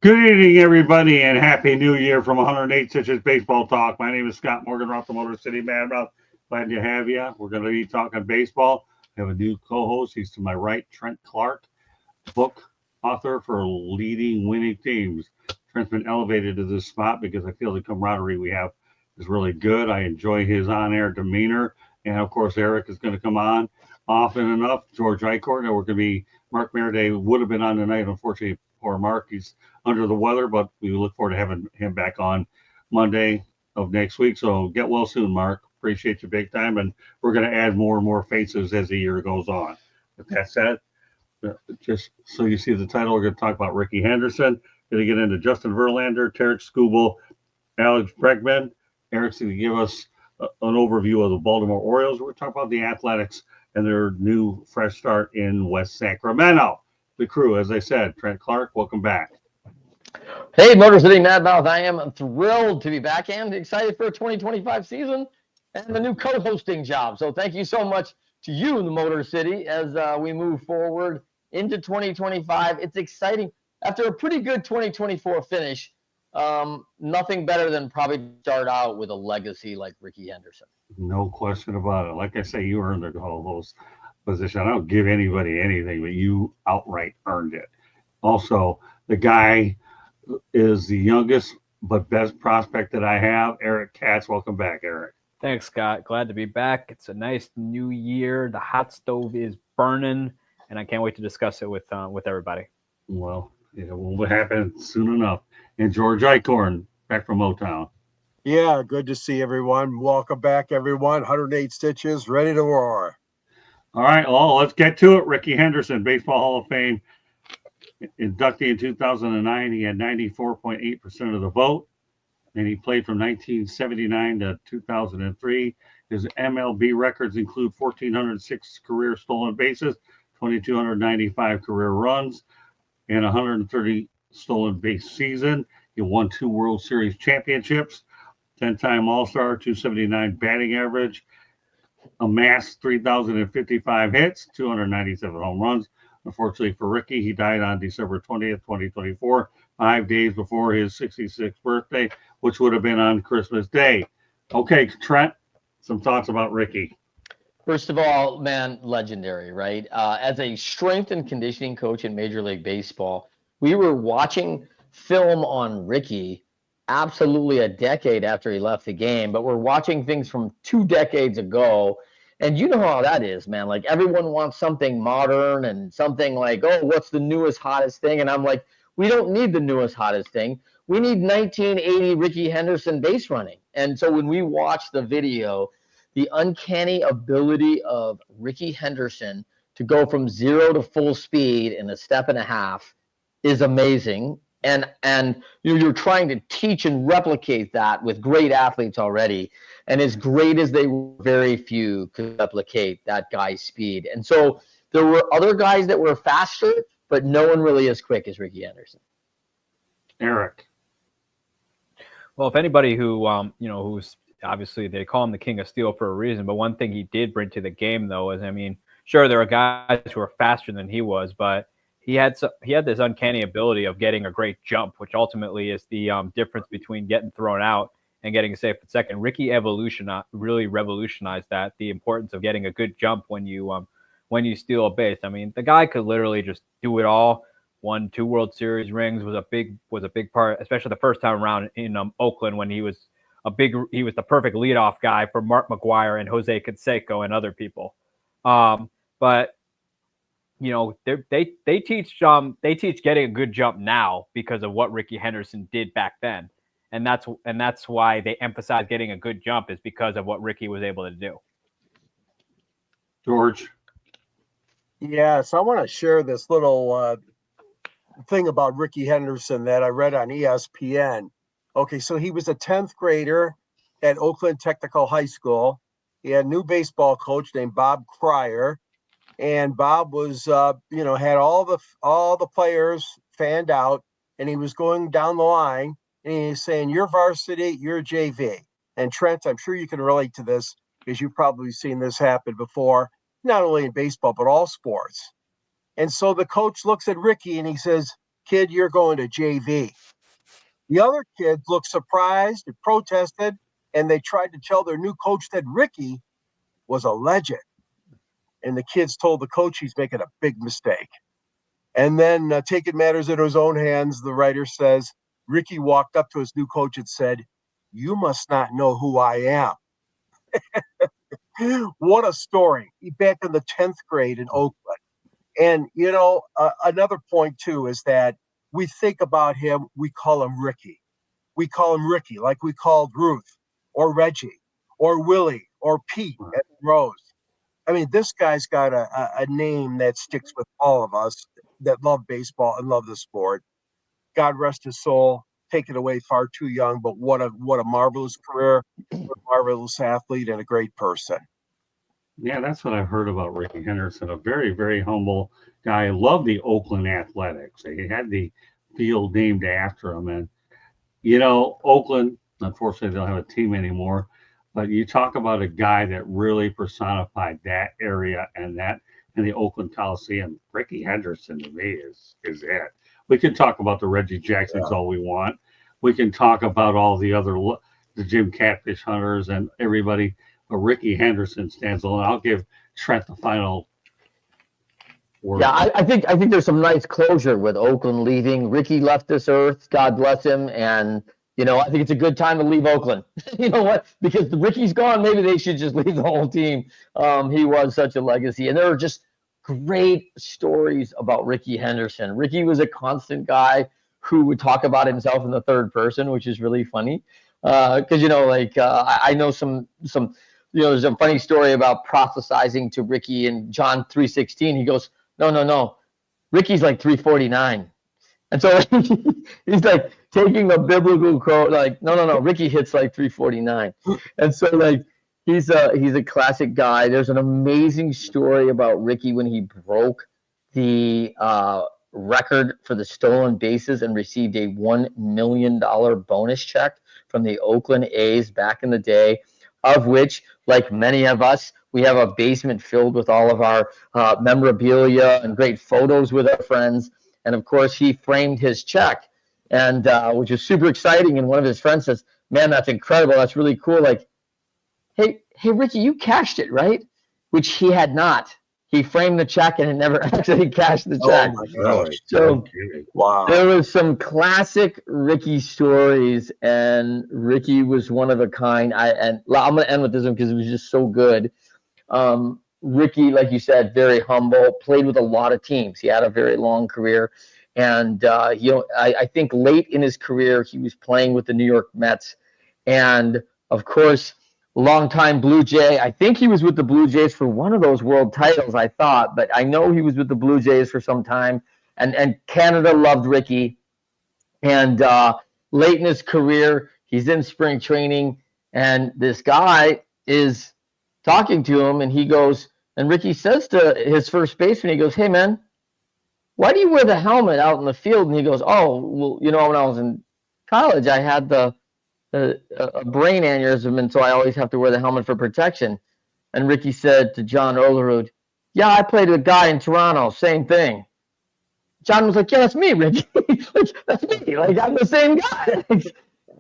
Good evening, everybody, and Happy New Year from 108 Stitches Baseball Talk. My name is Scott Morgan, off the Motor City Madmouth. Glad to have you. We're going to be talking baseball. I have a new co-host. He's to my right, Trent Clark, book author for Leading Winning Teams. Trent's been elevated to this spot because I feel the camaraderie we have is really good. I enjoy his on-air demeanor. And, of course, Eric is going to come on often enough. George Eichhorn, and we're going to be Mark Maraday would have been on tonight. Unfortunately, poor Mark. He's under the weather, but we look forward to having him back on Monday of next week. So get well soon, Mark. Appreciate you big time. And we're going to add more and more faces as the year goes on. With that said, just so you see the title, we're going to talk about Rickey Henderson. Going to get into Justin Verlander, Tarik, Skubal, Alex Bregman. Eric's going to give us an overview of the Baltimore Orioles. We're talking about the Athletics and their new fresh start in West Sacramento. The crew, as I said, Trent Clark, welcome back. Hey, Motor City Madmouth. I am thrilled to be back and excited for a 2025 season and the new co-hosting job. So thank you so much to you in the Motor City as we move forward into 2025. It's exciting. After a pretty good 2024 finish, nothing better than probably start out with a legacy like Rickey Henderson. No question about it. Like I say, you earned the all-host position. I don't give anybody anything, but you outright earned it. Also, the guy is the youngest but best prospect that I have, Eric Katz. Welcome back, Eric. Thanks, Scott. Glad to be back. It's a nice new year. The hot stove is burning, and I can't wait to discuss it with everybody. Well, it will happen soon enough. And George Eichhorn, back from Motown. Yeah, good to see everyone. Welcome back, everyone. 108 Stitches, ready to roar. All right, well, let's get to it. Rickey Henderson, Baseball Hall of Fame inductee in 2009. He had 94.8% of the vote, and he played from 1979 to 2003. His MLB records include 1,406 career stolen bases, 2,295 career runs, and 130 stolen base season. He won 2 World Series championships, 10-time All-Star, 279 batting average, amassed 3,055 hits, 297 home runs. Unfortunately for Rickey, he died on December 20th, 2024, 5 days before his 66th birthday, which would have been on Christmas Day. Okay, Trent, some thoughts about Rickey. First of all, man, legendary, right? As a strength and conditioning coach in Major League Baseball, we were watching film on Rickey absolutely a decade after he left the game, but we're watching things from 2 decades ago. And you know how that is, man. Like, everyone wants something modern and something like, oh, what's the newest, hottest thing? And I'm like, we don't need the newest, hottest thing. We need 1980 Rickey Henderson base running. And so when we watch the video, the uncanny ability of Rickey Henderson to go from 0 to full speed in a step and a half is amazing. And you're trying to teach and replicate that with great athletes already. And as great as they were, very few could replicate that guy's speed. And so there were other guys that were faster, but no one really as quick as Rickey Henderson. Eric. Well, if anybody who's obviously they call him the King of Steel for a reason, but one thing he did bring to the game, though, is, I mean, sure, there are guys who are faster than he was, but he had this uncanny ability of getting a great jump, which ultimately is the difference between getting thrown out and getting a safe at second. Rickey really revolutionized that, the importance of getting a good jump when you steal a base. I mean, the guy could literally just do it all. Won 2 World Series rings, was a big part, especially the first time around in Oakland when he was the perfect leadoff guy for Mark McGwire and Jose Canseco and other people. But you know, they teach getting a good jump now because of what Rickey Henderson did back then. And that's why they emphasize getting a good jump, is because of what Rickey was able to do. George. Yeah, so I want to share this little thing about Rickey Henderson that I read on ESPN. Okay, so he was a 10th grader at Oakland Technical High School. He had a new baseball coach named Bob Cryer, and Bob was, had all the players fanned out, and he was going down the line, and he was saying, "You're varsity, you're JV." And Trent, I'm sure you can relate to this because you've probably seen this happen before, not only in baseball but all sports. And so the coach looks at Rickey and he says, kid, you're going to JV. The other kids looked surprised and protested, and they tried to tell their new coach that Rickey was a legend. And the kids told the coach he's making a big mistake. And then, taking matters into his own hands, the writer says, Rickey walked up to his new coach and said, "You must not know who I am." What a story. He's back in the 10th grade in Oakland. And, another point, too, is that we think about him, we call him Rickey. We call him Rickey like we called Ruth or Reggie or Willie or Pete and Rose. I mean, this guy's got a name that sticks with all of us that love baseball and love the sport. God rest his soul. Taken away far too young, but what a marvelous career, what a marvelous athlete, and a great person. Yeah, that's what I've heard about Rickey Henderson. A very, very humble guy. I love the Oakland Athletics. They had the field named after him. And, Oakland, unfortunately, they don't have a team anymore. But you talk about a guy that really personified that area and the Oakland Coliseum. Rickey Henderson, to me, is it. We can talk about the Reggie Jacksons all we want. We can talk about all the other, the Jim Catfish Hunters and everybody. But Rickey Henderson stands alone. I'll give Trent the final word. Yeah, I think there's some nice closure with Oakland leaving. Rickey left this earth. God bless him. And, I think it's a good time to leave Oakland. You know what? Because Rickey's gone. Maybe they should just leave the whole team. He was such a legacy. And there are just great stories about Rickey Henderson. Rickey was a constant guy who would talk about himself in the third person, which is really funny. Because, I know some there's a funny story about prophesizing to Rickey in John 3:16. He goes, no, Rickey's like 349. And so he's like taking a biblical quote, like, no, Rickey hits like 349. And so he's a classic guy. There's an amazing story about Rickey when he broke the record for the stolen bases and received a $1 million bonus check from the Oakland A's back in the day, of which, like many of us, we have a basement filled with all of our memorabilia and great photos with our friends. And of course, he framed his check, and which was super exciting. And one of his friends says, "Man, that's incredible. That's really cool. Like, hey, Rickey, you cashed it, right?" Which he had not. He framed the check and had never actually cashed the check. Oh my gosh. So Wow. there was some classic Rickey stories, and Rickey was one of a kind. I'm going to end with this one because it was just so good. Rickey, like you said, very humble, played with a lot of teams. He had a very long career. And, I think late in his career, he was playing with the New York Mets. And, of course, longtime Blue Jay. I think he was with the Blue Jays for one of those world titles, I thought. But I know he was with the Blue Jays for some time. And Canada loved Rickey. And late in his career, he's in spring training. And this guy is talking to him. And he goes, and Rickey says to his first baseman, he goes, "Hey, man, why do you wear the helmet out in the field?" And he goes, "Oh, well, when I was in college, I had a brain aneurysm, and so I always have to wear the helmet for protection." And Rickey said to John Olerud, "Yeah, I played with a guy in Toronto, same thing." John was like, "Yeah, that's me, Rickey. That's me. Like, I'm the same guy."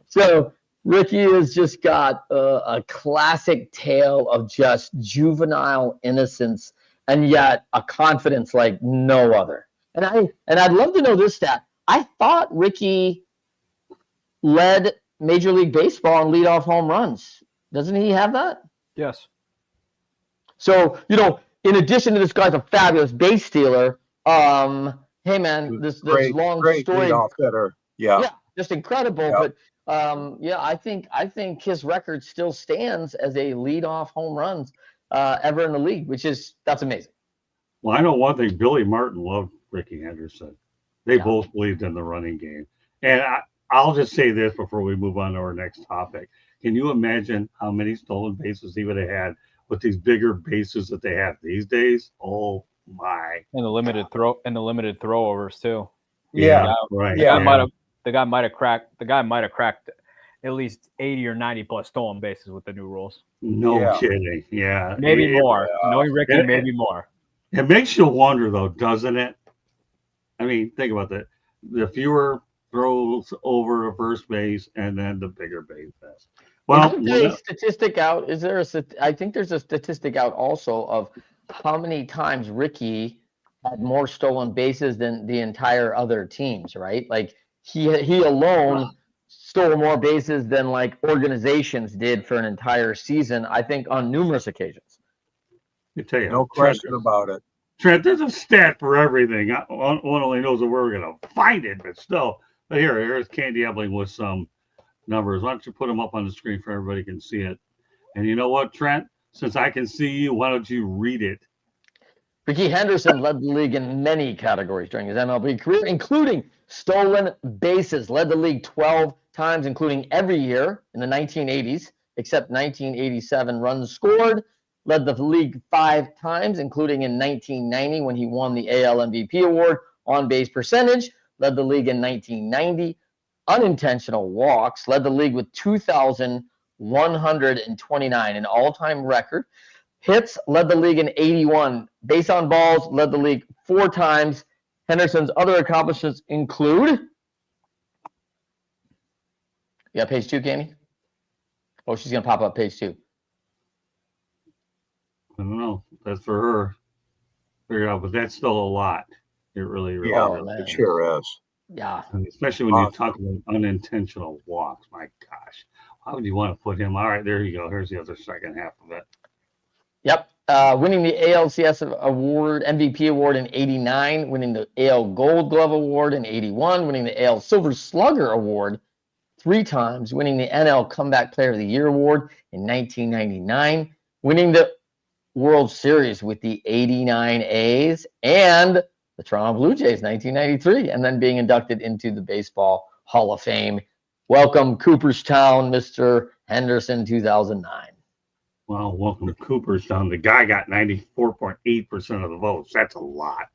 So Rickey has just got a classic tale of just juvenile innocence and yet a confidence like no other. And I'd love to know this stat. I thought Rickey led Major League Baseball in leadoff home runs. Doesn't he have that? Yes. So, in addition to this guy's a fabulous base stealer, hey man, this great story. Leadoff hitter. Yeah, just incredible. Yeah. But I think his record still stands as a leadoff home runs ever in the league, that's amazing. Well, I know one thing. Billy Martin loved Rickey Henderson. They both believed in the running game. And I'll just say this before we move on to our next topic. Can you imagine how many stolen bases he would have had with these bigger bases that they have these days? Oh my! And the limited throwovers too. Yeah, right. The guy might have cracked at least 80 or 90 plus stolen bases with the new rules. No kidding. Yeah. Maybe more. Knowing Rickey, maybe more. It makes you wonder, though, doesn't it? I mean, think about that. the fewer throws over to first base, and then the bigger base pass. Well, Isn't there a statistic out? Is there I think there's a statistic out also of how many times Rickey had more stolen bases than the entire other teams, right? Like he alone stole more bases than like organizations did for an entire season, I think, on numerous occasions. I tell you, No question about it. Trent, there's a stat for everything. One only knows where we're going to find it, but still. But here's Candy Ebling with some numbers. Why don't you put them up on the screen for everybody can see it? And you know what, Trent? Since I can see you, why don't you read it? Rickey Henderson led the league in many categories during his MLB career, including stolen bases. Led the league 12 times, including every year in the 1980s, except 1987 runs scored. Led the league 5 times, including in 1990 when he won the AL MVP award. On base percentage, led the league in 1990. Unintentional walks, led the league with 2,129, an all-time record. Hits, led the league in 81. Base on balls, led the league 4 times. Henderson's other accomplishments include. You got page 2, Candy? Oh, she's going to pop up page 2. I don't know. That's for her. Figure it out, but that's still a lot. It really, It sure is. Yeah. And especially when you talk about unintentional walks. My gosh. Why would you want to put him? All right, there you go. Here's the other second half of it. Yep. Winning the ALCS award, MVP award in 89, winning the AL Gold Glove award in 81, winning the AL Silver Slugger award 3 times, winning the NL Comeback Player of the Year award in 1999, winning the World Series with the 89 A's and the Toronto Blue Jays 1993, and then being inducted into the Baseball Hall of Fame. Welcome, Cooperstown, Mr. Henderson, 2009. Well, welcome to Cooperstown. The guy got 94.8% of the votes. That's a lot.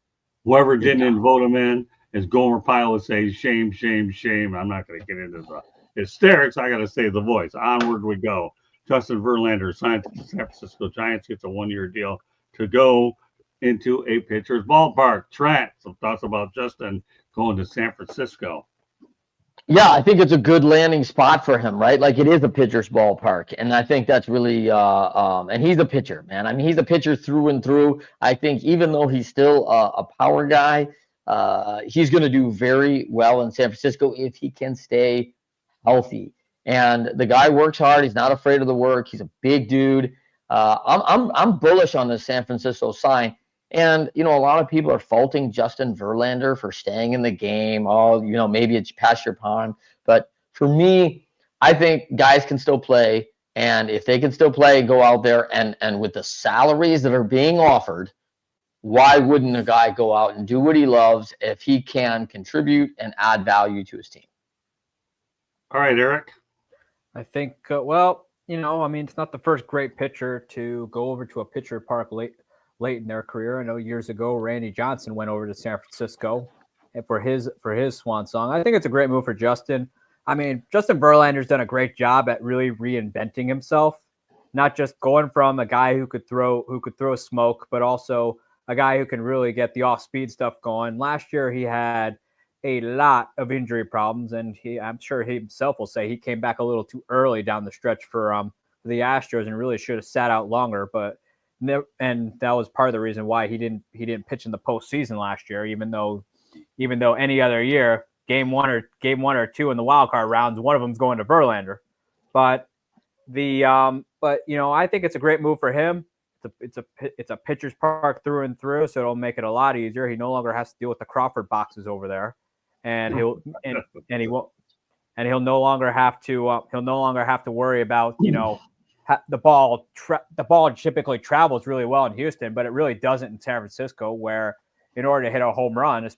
Whoever didn't vote him in, as Gomer Pyle would say, shame, shame, shame. I'm not going to get into the hysterics. I got to save the voice. Onward we go. Justin Verlander signed to the San Francisco Giants, gets a 1-year deal to go into a pitcher's ballpark. Trent, some thoughts about Justin going to San Francisco. Yeah, I think it's a good landing spot for him, right? Like it is a pitcher's ballpark, and I think that's really and he's a pitcher, man. I mean, he's a pitcher through and through. I think even though he's still a power guy, he's going to do very well in San Francisco if he can stay healthy. And the guy works hard. He's not afraid of the work. He's a big dude. I'm bullish on the San Francisco sign. And, you know, a lot of people are faulting Justin Verlander for staying in the game. Oh, you know, maybe it's past your prime. But for me, I think guys can still play. And if they can still play, go out there and with the salaries that are being offered, why wouldn't a guy go out and do what he loves if he can contribute and add value to his team? All right, Eric. I think, well, you know, I mean, it's not the first great pitcher to go over to a pitcher park late in their career. I know years ago, Randy Johnson went over to San Francisco for his swan song. I think it's a great move for Justin. I mean, Justin Verlander's done a great job at really reinventing himself, not just going from a guy who could throw smoke, but also a guy who can really get the off-speed stuff going. Last year, he had a lot of injury problems, and I'm sure he himself will say he came back a little too early down the stretch for the Astros and really should have sat out longer. And that was part of the reason why he didn't pitch in the postseason last year, even though any other year, game one or two in the wild card rounds, one of them's going to Verlander. But you know, I think it's a great move for him. It's a pitcher's park through and through, so it'll make it a lot easier. He no longer has to deal with the Crawford boxes over there, and he'll no longer have to worry about, you know, the ball typically travels really well in Houston, but it really doesn't in San Francisco, where in order to hit a home run,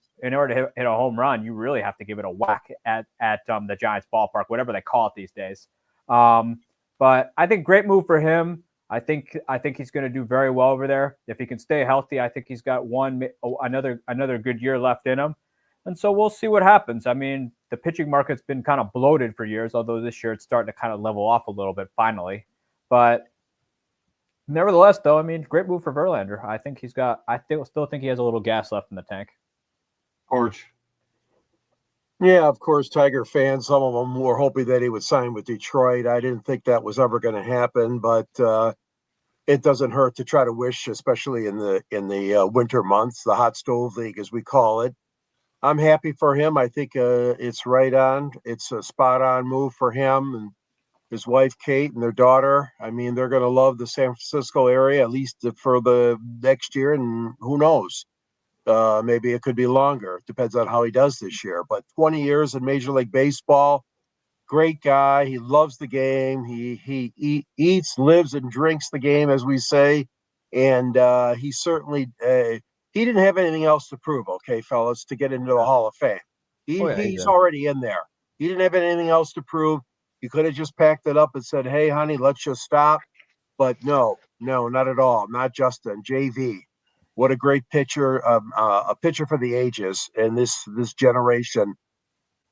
you really have to give it a whack at the Giants ballpark, whatever they call it these days. But I think great move for him. I think he's going to do very well over there. If he can stay healthy, I think he's got another good year left in him. And so we'll see what happens. I mean, the pitching market's been kind of bloated for years, although this year it's starting to kind of level off a little bit finally. But nevertheless, though, I mean, great move for Verlander. I still think he has a little gas left in the tank. Porch. Yeah, of course, Tiger fans, some of them were hoping that he would sign with Detroit. I didn't think that was ever going to happen, but it doesn't hurt to try to wish, especially in the winter months, the hot stove league, as we call it. I'm happy for him. I think it's right on. It's a spot on move for him and his wife, Kate, and their daughter. I mean, they're going to love the San Francisco area, at least for the next year. And who knows? Maybe it could be longer. Depends on how he does this year. But 20 years in Major League Baseball, great guy. He loves the game. He eats, lives, and drinks the game, as we say. And he certainly he didn't have anything else to prove. Okay, fellas, to get into the Hall of Fame, Oh, yeah, he's exactly. already in there. He didn't have anything else to prove. He could have just packed it up and said, "Hey, honey, let's just stop." But no, not at all. Not Justin. JV. What a great pitcher, a pitcher for the ages in this generation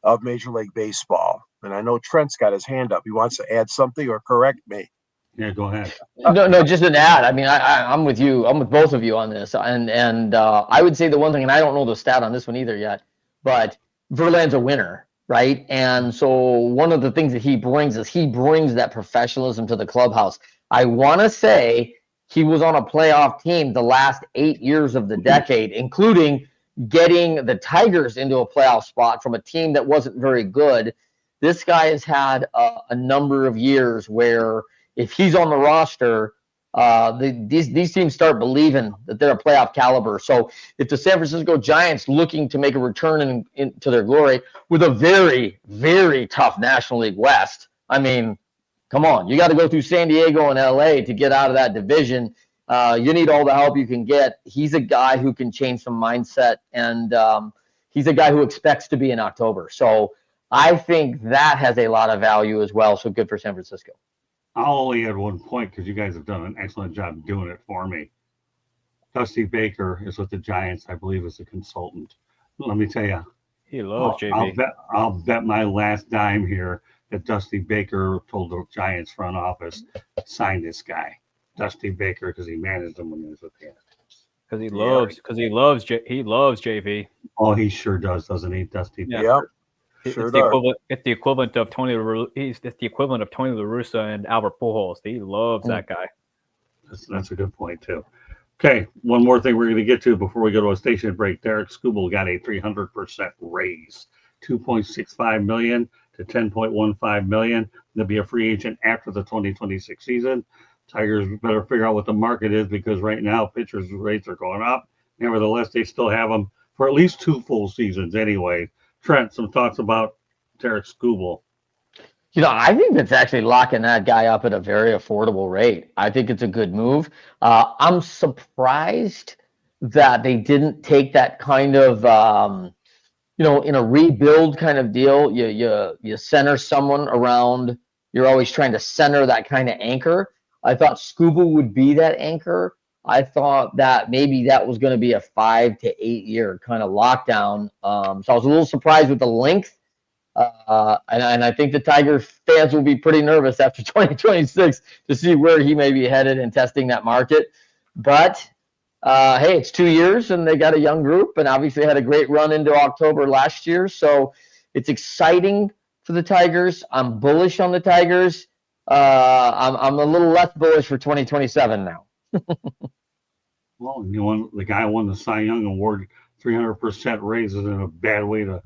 of Major League Baseball. And I know Trent's got his hand up. He wants to add something or correct me. Yeah, go ahead. No, just an ad. I mean, I'm with you. I'm with both of you on this, and I would say the one thing, and I don't know the stat on this one either yet, but Verlander's a winner, right? And so one of the things that he brings is he brings that professionalism to the clubhouse. I want to say he was on a playoff team the last 8 years of the decade, including getting the Tigers into a playoff spot from a team that wasn't very good. This guy has had a number of years where if he's on the roster, these teams start believing that they're a playoff caliber. So if the San Francisco Giants looking to make a return into their glory with a very, very tough National League West, I mean, come on, you got to go through San Diego and LA to get out of that division. You need all the help you can get. He's a guy who can change some mindset, and he's a guy who expects to be in October. So I think that has a lot of value as well. So good for San Francisco. I'll only add one point because you guys have done an excellent job doing it for me. Dusty Baker is with the Giants, I believe, as a consultant. Let me tell you, He loves JV. I'll bet my last dime here that Dusty Baker told the Giants front office, sign this guy, Dusty Baker, because he managed them when he was with the Because he loves JV. Oh, he sure does, doesn't he, Dusty Baker? Yep. It's Sure the equivalent of Tony La Russa and Albert Pujols. He loves that guy. That's a good point too. Okay, one more thing we're going to get to before we go to a station break. Tarik Skubal got a 300% raise, $2.65 million to $10.15 million. He'll be a free agent after the 2026 season. Tigers better figure out what the market is because right now pitchers' rates are going up. Nevertheless, they still have them for at least 2 full seasons anyway. Trent, some thoughts about Tarik Skubal? I think that's actually locking that guy up at a very affordable rate. I think it's a good move. I'm surprised that they didn't take that kind of, in a rebuild kind of deal. You center someone around. You're always trying to center that kind of anchor. I thought Skubal would be that anchor. I thought that maybe that was going to be a 5 to 8 year kind of lockdown. So I was a little surprised with the length. And I think the Tiger fans will be pretty nervous after 2026 to see where he may be headed and testing that market. But hey, it's 2 years and they got a young group and obviously had a great run into October last year. So it's exciting for the Tigers. I'm bullish on the Tigers. I'm a little less bullish for 2027 now. Well, the guy won the Cy Young Award, 300% raise isn't a bad way to.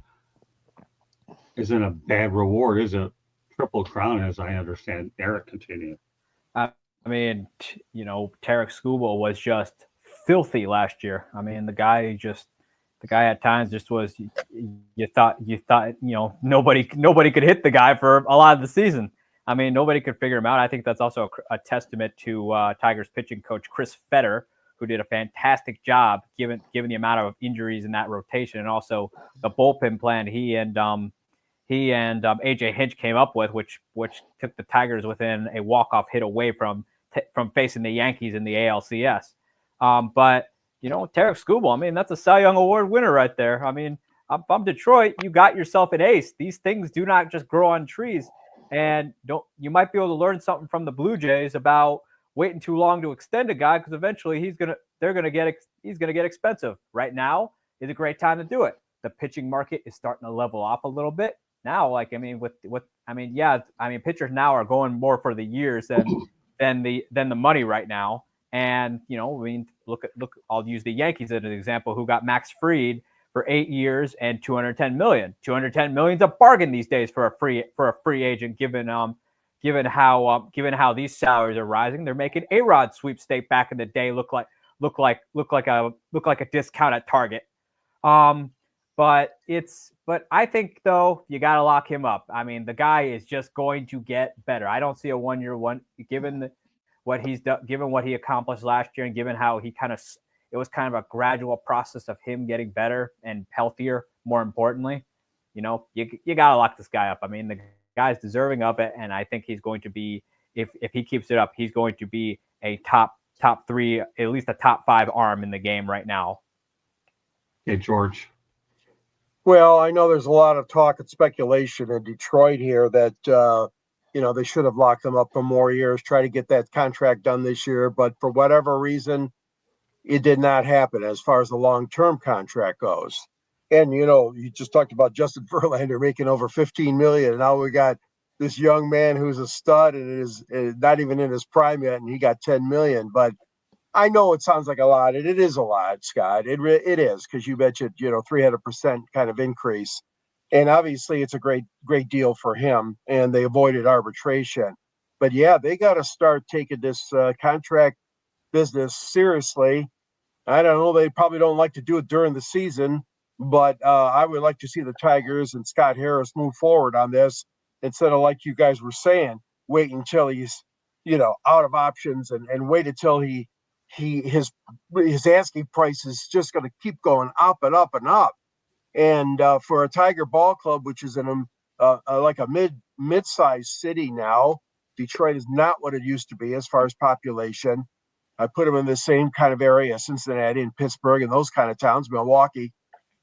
Isn't a bad reward, is a triple crown, as I understand. Eric, continue. I mean, Tarik Skubal was just filthy last year. I mean, the guy at times just was. You thought, nobody could hit the guy for a lot of the season. I mean, nobody could figure him out. I think that's also a testament to Tigers pitching coach Chris Fetter, who did a fantastic job given the amount of injuries in that rotation, and also the bullpen plan he and AJ Hinch came up with, which took the Tigers within a walk-off hit away from facing the Yankees in the ALCS. But Tarik Skubal, I mean, that's a Cy Young Award winner right there. I mean, I'm Detroit. You got yourself an ace. These things do not just grow on trees, and you might be able to learn something from the Blue Jays about waiting too long to extend a guy because eventually he's gonna get expensive. Right now is a great time to do it. the pitching market is starting to level off a little bit now. Like, I mean, pitchers now are going more for the years than the money right now. And, you know, I mean, look, I'll use the Yankees as an example, who got Max Fried for 8 years and $210 million. $210 million is a bargain these days for a free agent, given how these salaries are rising. They're making A-Rod sweepstake back in the day look like a discount at Target. But I think, though, you got to lock him up. I mean, the guy is just going to get better. I don't see a 1 year given what he's done, given what he accomplished last year, and given how it was kind of a gradual process of him getting better and healthier. More importantly, you know, you got to lock this guy up. I mean, the guy's deserving of it, and I think he's going to be, if he keeps it up, he's going to be a top 3, at least a top 5 arm in the game right now. Hey, George. Well, I know there's a lot of talk and speculation in Detroit here that, they should have locked him up for more years, try to get that contract done this year. But for whatever reason, it did not happen as far as the long-term contract goes. And, you just talked about Justin Verlander making over $15 million. And now we got this young man who's a stud and is not even in his prime yet, and he got $10 million. But I know it sounds like a lot, and it is a lot, Scott. It is, because you mentioned, 300% kind of increase. And obviously it's a great deal for him, and they avoided arbitration. But yeah, they got to start taking this contract business seriously. I don't know. They probably don't like to do it during the season, but I would like to see the Tigers and Scott Harris move forward on this instead of, like you guys were saying, wait until he's, out of options and wait until his asking price is just going to keep going up and up and up. And for a Tiger ball club, which is in like a mid-sized city now, Detroit is not what it used to be as far as population. I put them in the same kind of area, Cincinnati and Pittsburgh and those kind of towns, Milwaukee.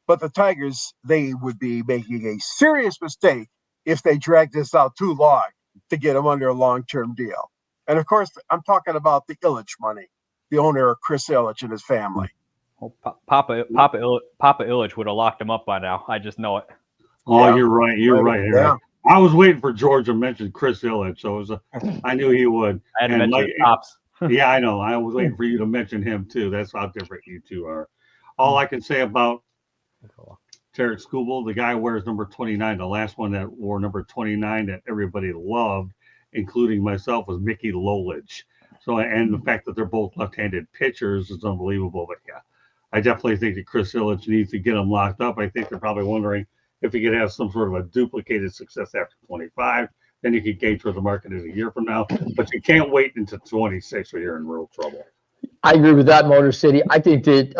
But the Tigers, they would be making a serious mistake if they drag this out too long to get them under a long-term deal. And of course, I'm talking about the Ilitch money, the owner, Chris Ilitch, and his family. Well, Papa Ilitch would have locked him up by now. I just know it. Oh, Yeah. You're right. You're right. Yeah. I was waiting for George to mention Chris Ilitch, so I knew he would. I had to mention the Pops. Yeah, I know. I was waiting for you to mention him too. That's how different you two are. All I can say about Tarik Skubal, the guy wears number 29. The last one that wore number 29 that everybody loved, including myself, was Mickey Lolich. So, and the fact that they're both left-handed pitchers is unbelievable. But yeah, I definitely think that Chris Ilitch needs to get him locked up. I think they're probably wondering if he could have some sort of a duplicated success after 25. Then you could gauge where the market is a year from now. But you can't wait until 26 or you're in real trouble. I agree with that, Motor City. I think that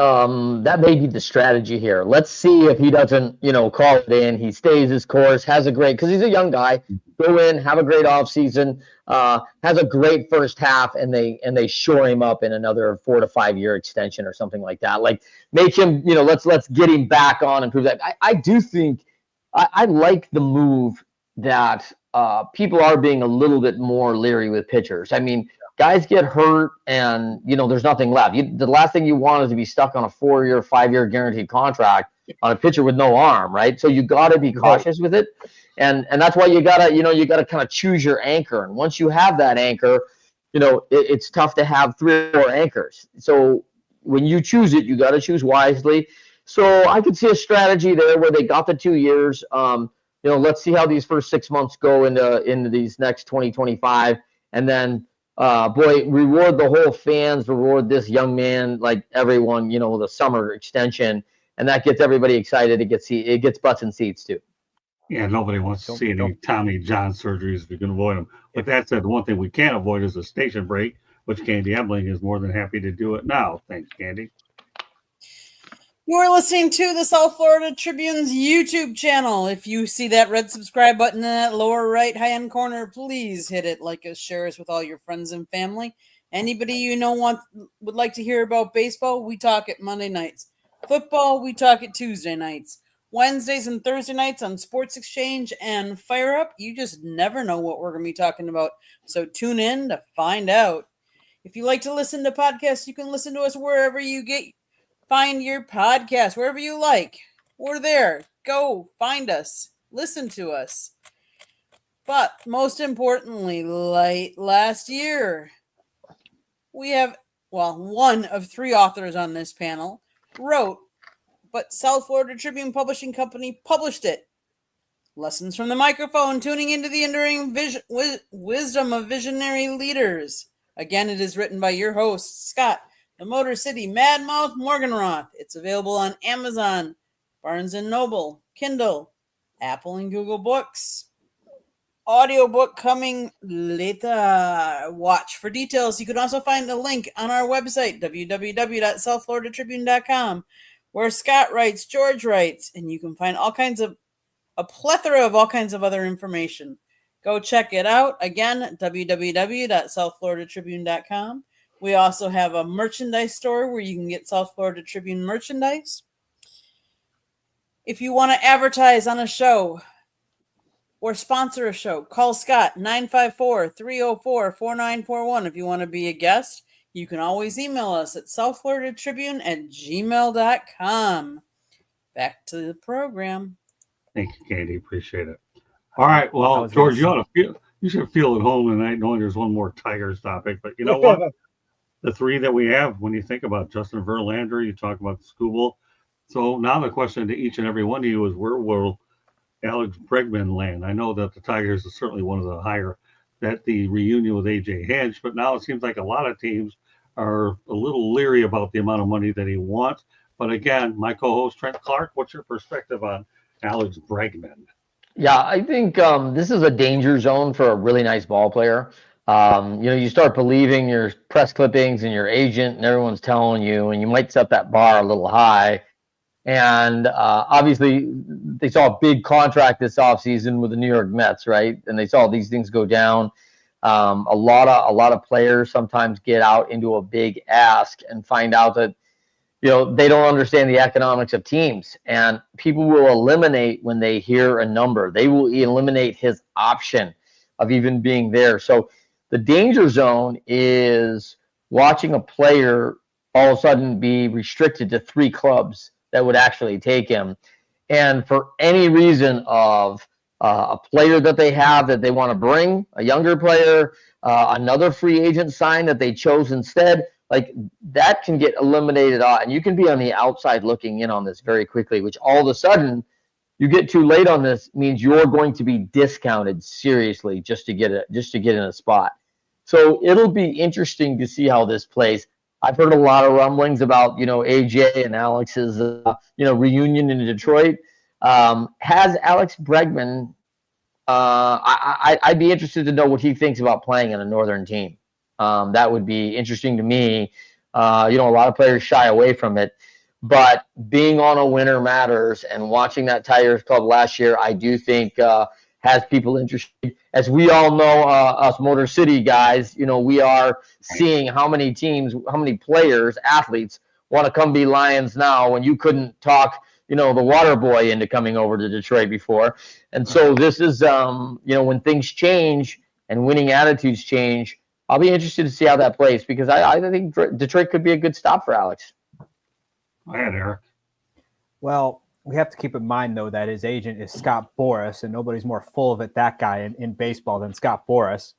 that may be the strategy here. Let's see if he doesn't, call it in. He stays his course, has a great, because he's a young guy. Go in, have a great offseason, has a great first half, and they shore him up in another 4 to 5 year extension or something like that. Like, make him, let's get him back on and prove that. I do think I like the move that people are being a little bit more leery with pitchers. I mean, guys get hurt and, there's nothing left. The last thing you want is to be stuck on a 4-year, 5-year guaranteed contract on a pitcher with no arm, right? So you got to be cautious with it. And that's why you got to kind of choose your anchor. And once you have that anchor, it's tough to have 3 or 4 anchors. So when you choose it, you got to choose wisely. So I could see a strategy there where they got the 2 years. Let's see how these first 6 months go into these next 2025. And then, reward the whole fans, reward this young man, like everyone, the summer extension. And that gets everybody excited. It gets butts and seats too. Yeah, nobody wants to see any Tommy John surgeries if we can avoid them. But that said, one thing we can't avoid is a station break, which Candy Ebling is more than happy to do it now. Thanks, Candy. You're listening to the South Florida Tribune's YouTube channel. If you see that red subscribe button in that lower right hand corner, please hit it, like us, share us with all your friends and family. Anybody would like to hear about baseball, we talk it Monday nights. Football, we talk it Tuesday nights. Wednesdays and Thursday nights on Sports Exchange and Fire Up. You just never know what we're going to be talking about. So tune in to find out. If you like to listen to podcasts, you can listen to us wherever you find your podcast, wherever you like. We're there. Go find us. Listen to us. But most importantly, late last year, we have, one of 3 authors on this panel wrote, but South Florida Tribune Publishing Company published it. Lessons from the Microphone, tuning into the enduring wisdom of visionary leaders. Again, it is written by your host, Scott, the Motor City Madmouth Morganroth. It's available on Amazon, Barnes & Noble, Kindle, Apple and Google Books. Audiobook coming later. Watch for details. You can also find the link on our website, www.southfloridatribune.com, where Scott writes, George writes, and you can find a plethora of all kinds of other information. Go check it out. Again, www.southfloridatribune.com. We also have a merchandise store where you can get South Florida Tribune merchandise. If you want to advertise on a show or sponsor a show, call Scott 954-304-4941. If you want to be a guest, you can always email us at southfloridatribune@gmail.com. Back to the program. Thank you, Candy. Appreciate it. All right. Well, was George, gonna you should feel at home tonight knowing there's one more Tigers topic. But you know what? The 3 that we have, when you think about Justin Verlander, you talk about Skubal. So now the question to each and every one of you is, where will Alex Bregman land? I know that the Tigers is certainly one of the higher, that the reunion with AJ Hedge, but now it seems like a lot of teams are a little leery about the amount of money that he wants. But again, my co-host Trent Clark, what's your perspective on Alex Bregman? Yeah, I think this is a danger zone for a really nice ball player. You start believing your press clippings and your agent and everyone's telling you, and you might set that bar a little high. And obviously, they saw a big contract this offseason with the New York Mets, right? And they saw these things go down. A lot of players sometimes get out into a big ask and find out that they don't understand the economics of teams, and people will eliminate when they hear a number. They will eliminate his option of even being there. So the danger zone is watching a player all of a sudden be restricted to 3 clubs that would actually take him. And for any reason of a player that they have that they want to bring, a younger player, another free agent sign that they chose instead, like that can get eliminated. And you can be on the outside looking in on this very quickly, which all of a sudden you get too late on this means you're going to be discounted seriously just to get in a spot. So it'll be interesting to see how this plays. I've heard a lot of rumblings about, AJ and Alex's, reunion in Detroit. Has Alex Bregman, I'd be interested to know what he thinks about playing in a Northern team. That would be interesting to me. A lot of players shy away from it, but being on a winner matters, and watching that Tigers club last year, I do think has people interested. As we all know, us Motor City guys, we are seeing how many teams, how many players, athletes want to come be Lions now when you couldn't talk, the water boy into coming over to Detroit before. And so this is, when things change and winning attitudes change, I'll be interested to see how that plays, because I think Detroit could be a good stop for Alex. Go ahead, Eric. Well, we have to keep in mind, though, that his agent is Scott Boras, and nobody's more full of it, that guy, in baseball than Scott Boras.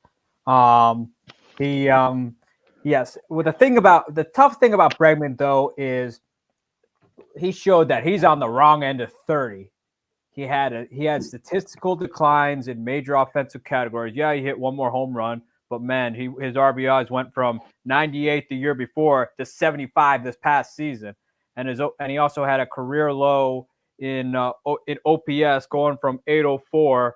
Yes. Well, the tough thing about Bregman, though, is he showed that he's on the wrong end of 30. He had statistical declines in major offensive categories. Yeah, he hit one more home run, but man, his RBIs went from 98 the year before to 75 this past season, and he also had a career low in OPS, going from 804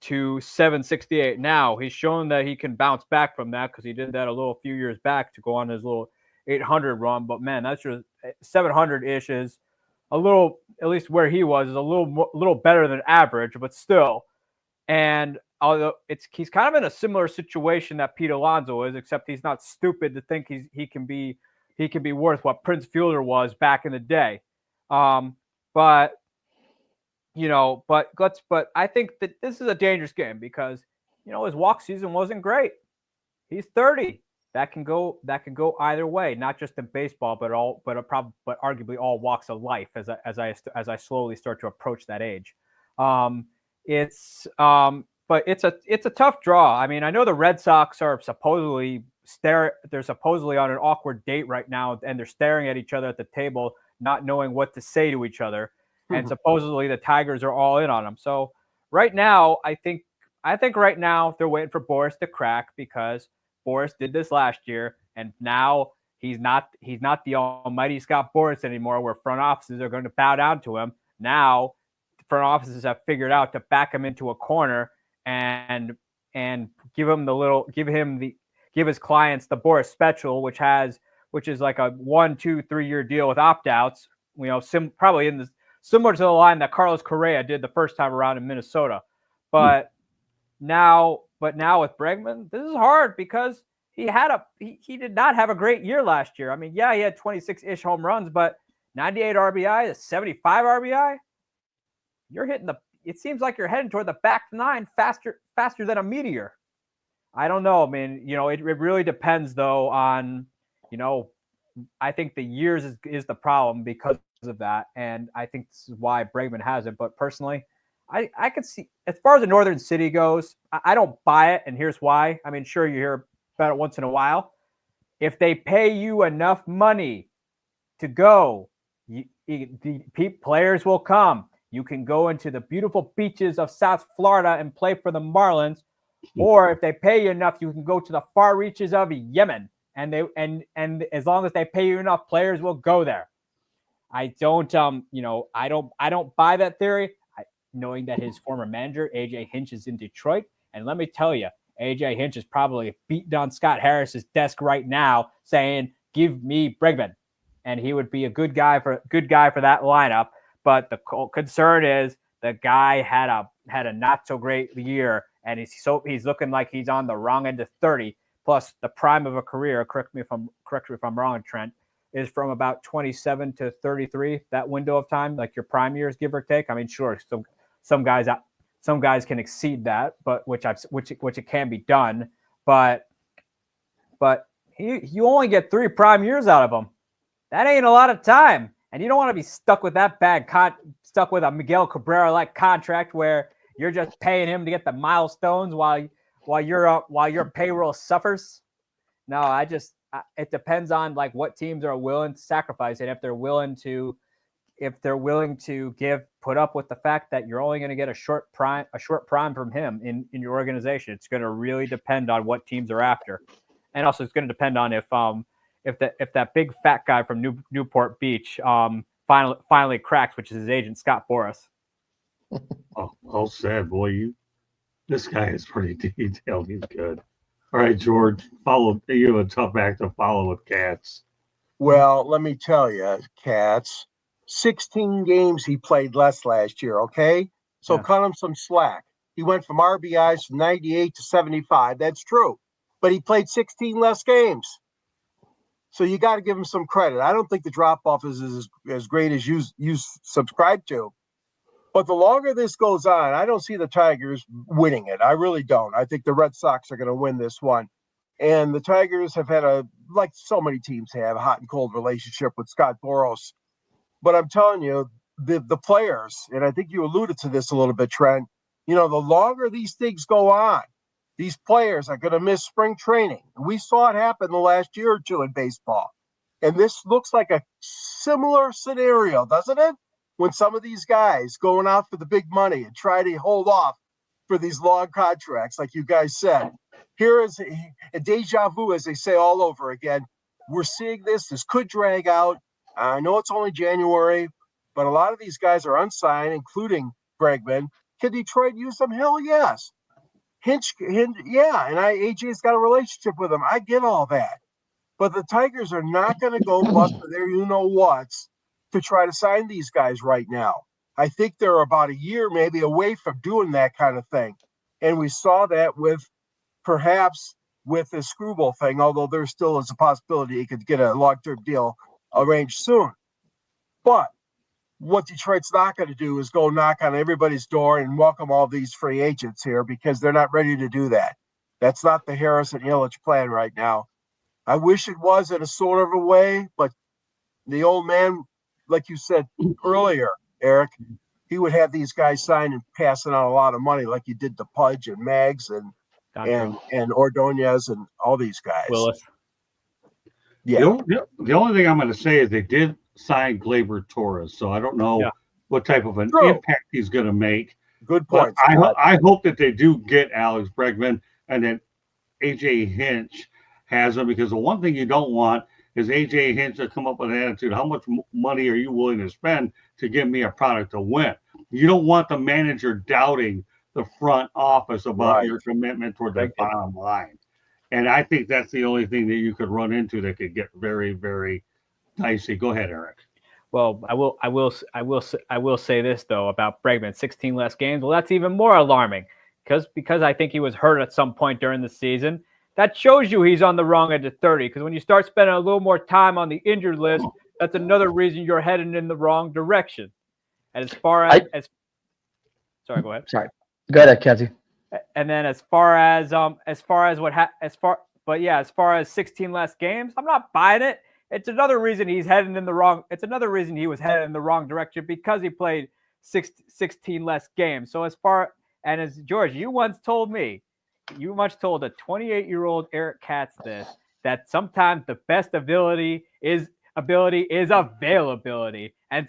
to 768. Now he's shown that he can bounce back from that, because he did that a few years back to go on his little 800 run. But man, that's just 700-ish is a little, at least where he was, is a little better than average, but still. And although he's kind of in a similar situation that Pete Alonso is, except he's not stupid to think he can be worth what Prince Fielder was back in the day. But I think that this is a dangerous game, because his walk season wasn't great. He's 30. that can go either way, not just in baseball, but arguably all walks of life as I slowly start to approach that age. But it's a tough draw. I mean, I know the Red Sox are supposedly on an awkward date right now, and they're staring at each other at the table, not knowing what to say to each other. And supposedly the Tigers are all in on them. So right now, I think right now they're waiting for Boris to crack, because Boris did this last year, and now he's not the almighty Scott Boris anymore, where front offices are going to bow down to him. Now front offices have figured out to back him into a corner and give his clients the Boris special, which is like a 1, 2, 3 year deal with opt-outs, probably similar to the line that Carlos Correa did the first time around in Minnesota. But now with Bregman, this is hard, because he did not have a great year last year. I mean, yeah, he had 26-ish home runs, but 98 RBI, 75 RBI. It seems like you're heading toward the back nine faster than a meteor. I don't know. I mean, it really depends though on, I think the years is the problem because of that. And I think this is why Bregman has it. But personally, I could see, as far as the Northern City goes, I don't buy it. And here's why. I mean, sure, you hear about it once in a while. If they pay you enough money to go, the players will come. You can go into the beautiful beaches of South Florida and play for the Marlins. Or if they pay you enough, you can go to the far reaches of Yemen. And as long as they pay you enough, players will go there. I don't buy that theory. Knowing that his former manager, AJ Hinch, is in Detroit. And let me tell you, AJ Hinch is probably beating on Scott Harris's desk right now saying, give me Bregman. And he would be a good guy for that lineup. But the concern is the guy had a not so great year, and he's looking like he's on the wrong end of 30. Plus, the prime of a career, correct me if I'm wrong, Trent, is from about 27 to 33. That window of time, like your prime years, give or take. I mean, sure, some guys can exceed that, but which it can be done. But you only get 3 prime years out of him. That ain't a lot of time. And you don't want to be stuck with that stuck with a Miguel Cabrera-like contract where you're just paying him to get the milestones while your payroll suffers. No, it depends on like what teams are willing to sacrifice it. If they're willing to put up with the fact that you're only going to get a short prime from him in your organization. It's going to really depend on what teams are after, and also it's going to depend on if that big fat guy from Newport Beach finally cracks, which is his agent Scott Boras. Oh, well said, boy. This guy is pretty detailed. He's good. All right, George, you have a tough act to follow with Cats. Well, let me tell you, Cats, 16 games he played less last year, okay? So cut him some slack. He went from RBIs from 98 to 75. That's true. But he played 16 less games. So you got to give him some credit. I don't think the drop-off is as great as you subscribe to. But the longer this goes on, I don't see the Tigers winning it. I really don't. I think the Red Sox are going to win this one. And the Tigers have had like so many teams have, a hot and cold relationship with Scott Boras. But I'm telling you, the players, and I think you alluded to this a little bit, Trent, the longer these things go on, these players are going to miss spring training. We saw it happen the last year or two in baseball. And this looks like a similar scenario, doesn't it? When some of these guys going out for the big money and try to hold off for these long contracts, like you guys said. Here is a deja vu, as they say, all over again. We're seeing this. This could drag out. I know it's only January, but a lot of these guys are unsigned, including Bregman. Can Detroit use them? Hell yes. Hinch, yeah, and AJ's got a relationship with him. I get all that. But the Tigers are not going to go bust for their you-know-whats to try to sign these guys right now. I think they're about a year maybe away from doing that kind of thing. And we saw that perhaps with the Skubal thing, although there still is a possibility he could get a long-term deal arranged soon. But what Detroit's not going to do is go knock on everybody's door and welcome all these free agents here, because they're not ready to do that. That's not the Harris and Illich plan right now. I wish it was in a sort of a way, but the old man, like you said earlier, Eric, he would have these guys sign and passing out a lot of money, like he did to Pudge and Mags and Ordonez and all these guys. Willis. Yeah. The only thing I'm going to say is they did sign Gleyber Torres, so I don't know what type of an impact he's going to make. Good point. I hope that they do get Alex Bregman and that AJ Hinch has him, because the one thing you don't want is AJ Hinch to come up with an attitude. How much money are you willing to spend to give me a product to win? You don't want the manager doubting the front office about your commitment toward the bottom line. And I think that's the only thing that you could run into that could get very, very dicey. Go ahead, Eric. Well, I will say this though about Bregman: 16 less games. Well, that's even more alarming because I think he was hurt at some point during the season. That shows you he's on the wrong end of 30. Because when you start spending a little more time on the injured list, that's another reason you're heading in the wrong direction. And as far as sorry, go ahead. Sorry, go ahead, Kathy. And then as far as 16 less games, I'm not buying it. It's another reason he's heading in the wrong. It's another reason he was headed in the wrong direction because he played 16 less games. So as George, you once told me, you once told a 28-year-old Eric Katz this, that sometimes the best ability is availability. And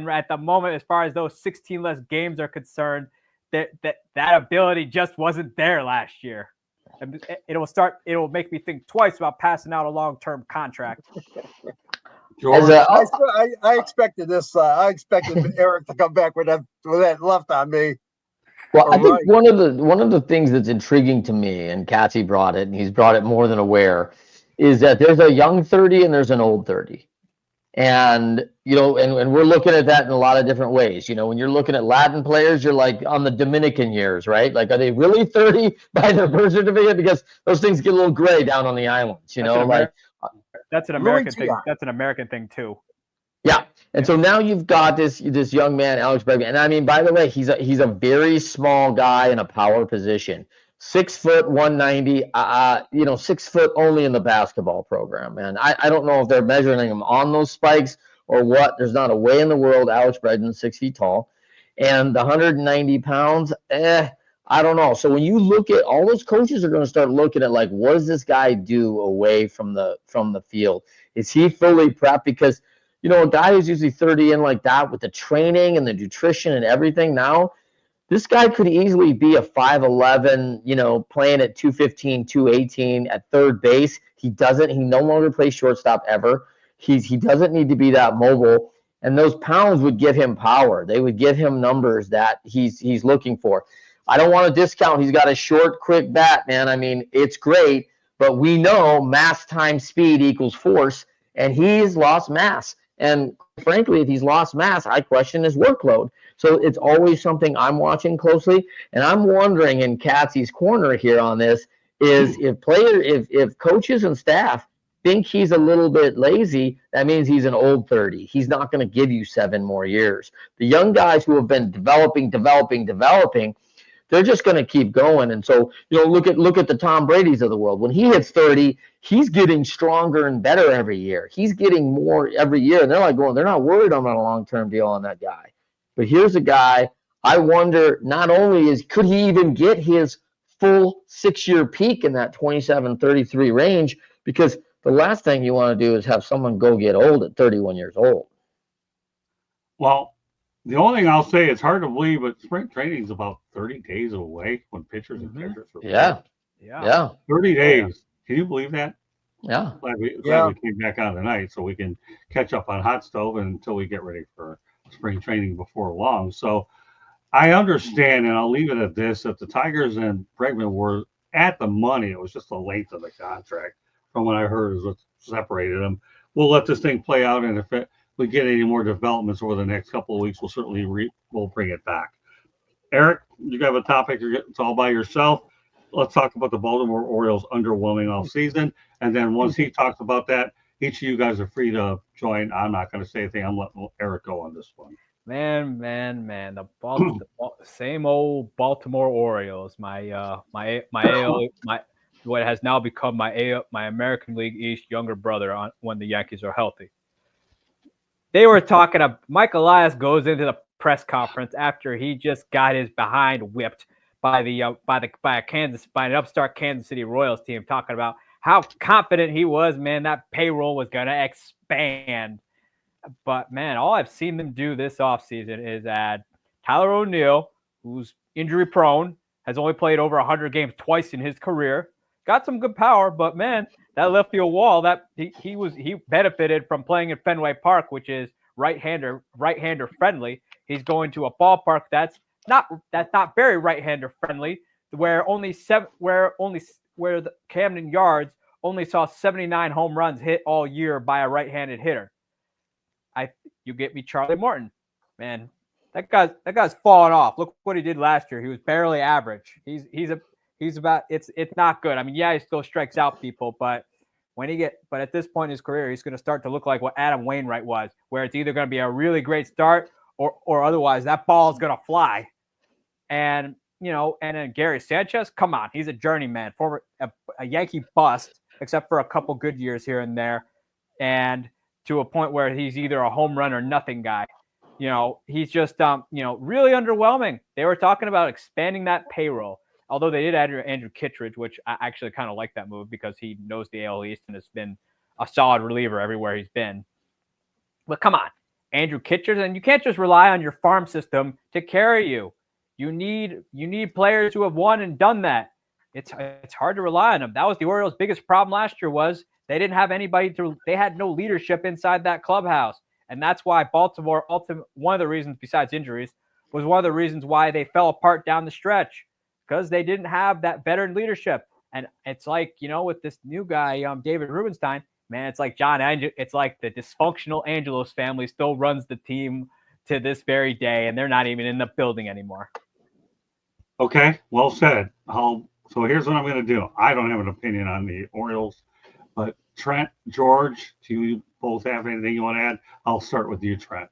at the moment, as far as those 16 less games are concerned, that ability just wasn't there last year. And it'll make me think twice about passing out a long-term contract. George, I expected this. I expected Eric to come back with that left on me. Well, I think one of the things that's intriguing to me, and Kathy brought it, and he's brought it more than aware, is that there's a young 30 and there's an old 30. And, and we're looking at that in a lot of different ways. When you're looking at Latin players, you're like on the Dominican years, right? Like, are they really 30 by their birth certificate? Because those things get a little gray down on the islands, That's an American thing. That's an American thing too. Yeah. And so now you've got this young man, Alex Bregman. And I mean, by the way, he's a very small guy in a power position. 6 foot, 190, 6 foot only in the basketball program. And I don't know if they're measuring him on those spikes or what. There's not a way in the world Alex Bregman's 6 feet tall. And the 190 pounds, I don't know. So when you look at all those coaches are going to start looking at, like, what does this guy do away from the field? Is he fully prepped? Because a guy who's usually 30 in like that with the training and the nutrition and everything now, this guy could easily be a 5'11", playing at 215, 218 at third base. He no longer plays shortstop ever. He doesn't need to be that mobile. And those pounds would give him power. They would give him numbers that he's looking for. I don't want to discount. He's got a short, quick bat, man. I mean, it's great, but we know mass times speed equals force, and he's lost mass. And frankly, if he's lost mass, I question his workload. So it's always something I'm watching closely. And I'm wondering in Katzy's corner here on this is if coaches and staff think he's a little bit lazy, that means he's an old 30. He's not going to give you 7 more years. The young guys who have been developing, they're just going to keep going. And so, look at the Tom Brady's of the world. When he hits 30, he's getting stronger and better every year. He's getting more every year. And they're not worried about a long-term deal on that guy. But here's a guy, I wonder, not only could he even get his full 6-year peak in that 27-33 range? Because the last thing you want to do is have someone go get old at 31 years old. Well, the only thing I'll say, it's hard to believe, but spring training is about 30 days away when pitchers and catchers are Yeah. 30 days. Can you believe that? Yeah. Glad we came back on tonight so we can catch up on hot stove until we get ready for spring training before long. So I understand, and I'll leave it at this, that the Tigers and Bregman were at the money. It was just the length of the contract from what I heard is what separated them. We'll let this thing play out, and if we get any more developments over the next couple of weeks, we'll certainly we'll bring it back. Eric, you have a topic it's all by yourself. Let's talk about the Baltimore Orioles underwhelming all season. And then once he talks about that, each of you guys are free to join. I'm not going to say anything. I'm letting Eric go on this one. Man. The same old Baltimore Orioles. My what has now become my American League East younger brother when the Yankees are healthy. They were talking about Mike Elias goes into the press conference after he just got his behind whipped by an upstart Kansas City Royals team, talking about how confident he was, man, that payroll was going to expand. But, man, all I've seen them do this offseason is add Tyler O'Neill, who's injury prone, has only played over 100 games twice in his career, got some good power, but, man, that left field wall, that he benefited from playing in Fenway Park, which is right-hander friendly. He's going to a ballpark that's not very right-hander friendly, where the Camden Yards only saw 79 home runs hit all year by a right-handed hitter. You get me Charlie Morton, man. That guy's fallen off. Look what he did last year. He was barely average. He's about it's not good. I mean, yeah, he still strikes out people, but at this point in his career, he's going to start to look like what Adam Wainwright was, where it's either going to be a really great start or otherwise that ball is going to fly. And then Gary Sanchez, come on, he's a journeyman, a Yankee bust, except for a couple good years here and there, and to a point where he's either a home run or nothing guy. He's just really underwhelming. They were talking about expanding that payroll, although they did add Andrew Kittredge, which I actually kind of like that move because he knows the AL East and has been a solid reliever everywhere he's been. But come on, Andrew Kittredge, and you can't just rely on your farm system to carry you. You need players who have won and done that. It's hard to rely on them. That was the Orioles' biggest problem last year, was they didn't have anybody they had no leadership inside that clubhouse. And that's why Baltimore, one of the reasons besides injuries, was one of the reasons why they fell apart down the stretch, because they didn't have that veteran leadership. And it's like, with this new guy, David Rubenstein, man, it's like it's like the dysfunctional Angelos family still runs the team to this very day, and they're not even in the building anymore. Okay, well said. So here's what I'm going to do. I don't have an opinion on the Orioles, but Trent, George, do you both have anything you want to add? I'll start with you, Trent.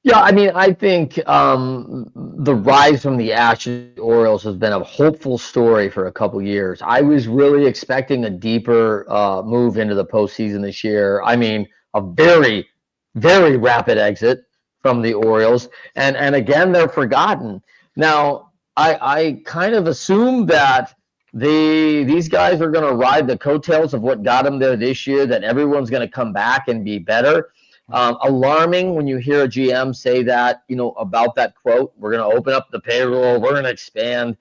Yeah, I mean, I think the rise from the ashes Orioles has been a hopeful story for a couple years. I was really expecting a deeper move into the postseason this year. I mean, a very, very rapid exit from the Orioles, and again, they're forgotten. Now, I kind of assume that these guys are going to ride the coattails of what got them there this year, that everyone's going to come back and be better. Alarming when you hear a GM say that, about that quote, we're going to open up the payroll, we're going to expand.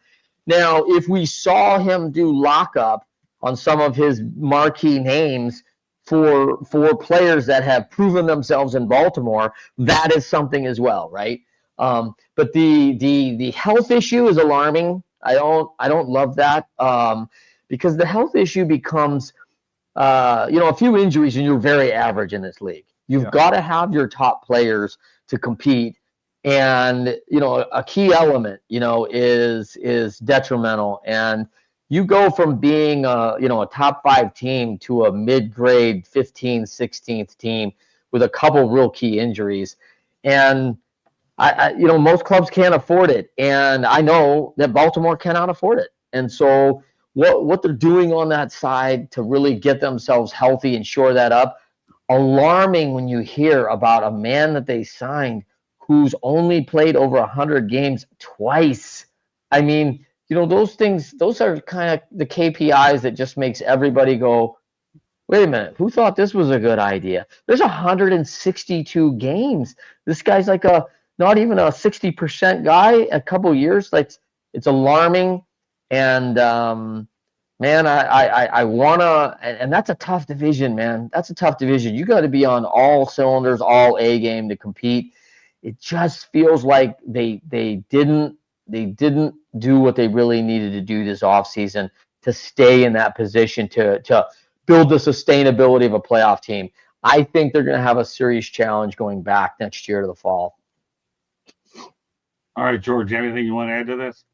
Now, if we saw him do lockup on some of his marquee names for players that have proven themselves in Baltimore, that is something as well, right? But the health issue is alarming. I don't love that because the health issue becomes, a few injuries and you're very average in this league. You've got to have your top players to compete, and a key element is detrimental. And you go from being a top 5 team to a mid-grade 15th, 16th team with a couple real key injuries, and most clubs can't afford it, and I know that Baltimore cannot afford it. And so what they're doing on that side to really get themselves healthy and shore that up, alarming when you hear about a man that they signed who's only played over 100 games twice. I mean, those are kind of the KPIs that just makes everybody go, wait a minute, who thought this was a good idea? There's 162 games. This guy's like not even a 60% guy a couple years. Like, it's alarming. And man, I wanna, and that's a tough division, man. That's a tough division. You got to be on all cylinders, all A game to compete. It just feels like they didn't do what they really needed to do this offseason to stay in that position to build the sustainability of a playoff team. I think they're going to have a serious challenge going back next year to the fall. All right, George, anything you want to add to this?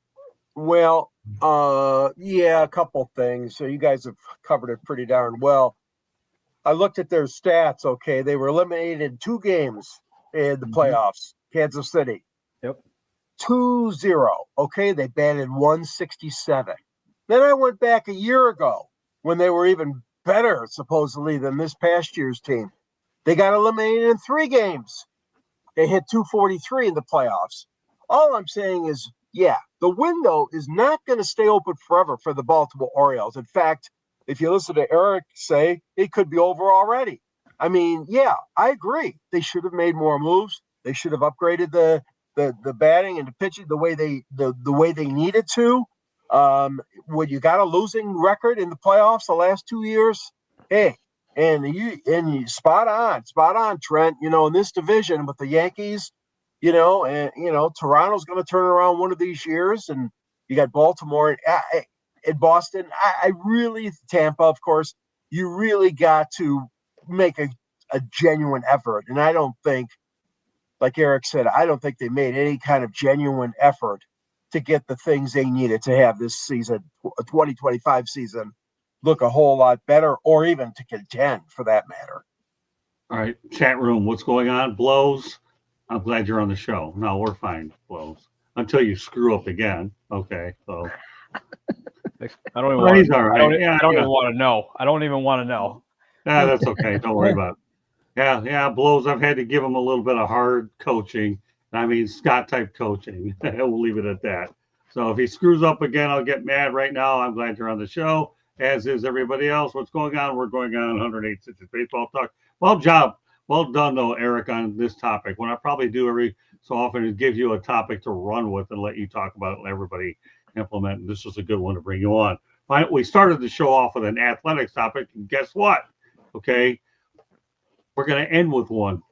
Well, a couple things. So you guys have covered it pretty darn well. I looked at their stats. Okay, they were eliminated 2 games in the playoffs. Kansas City. Yep. 2-0. Okay, they batted 167. Then I went back a year ago when they were even better, supposedly, than this past year's team. They got eliminated in 3 games. They hit 243 in the playoffs. All I'm saying is, yeah, the window is not going to stay open forever for the Baltimore Orioles. In fact, if you listen to Eric say, it could be over already. I mean, yeah, I agree. They should have made more moves. They should have upgraded the batting and the pitching the way they needed to. When you got a losing record in the playoffs the last 2 years, hey, and you spot on, Trent. In this division with the Yankees, Toronto's going to turn around one of these years, and you got Baltimore and Boston. I really, Tampa, of course, you really got to make a genuine effort, and I don't think, like Eric said, I don't think they made any kind of genuine effort to get the things they needed to have this season, 2025 season, look a whole lot better, or even to contend for that matter. All right, chat room, what's going on? Blows. I'm glad you're on the show. No, we're fine, Blows. Until you screw up again. Okay, so. I don't even. He's all right. I don't even want to know. I don't even want to know. Yeah, that's okay. Don't worry about it. Yeah, Blows. I've had to give him a little bit of hard coaching. I mean, Scott type coaching. We'll leave it at that. So if he screws up again, I'll get mad right now. I'm glad you're on the show, as is everybody else. What's going on? We're going on 108 Stitches Baseball Talk. Well done, though, Eric, on this topic. What I probably do every so often is give you a topic to run with and let you talk about it and everybody implement. And this was a good one to bring you on. We started the show off with an athletics topic, and guess what? Okay, we're going to end with one.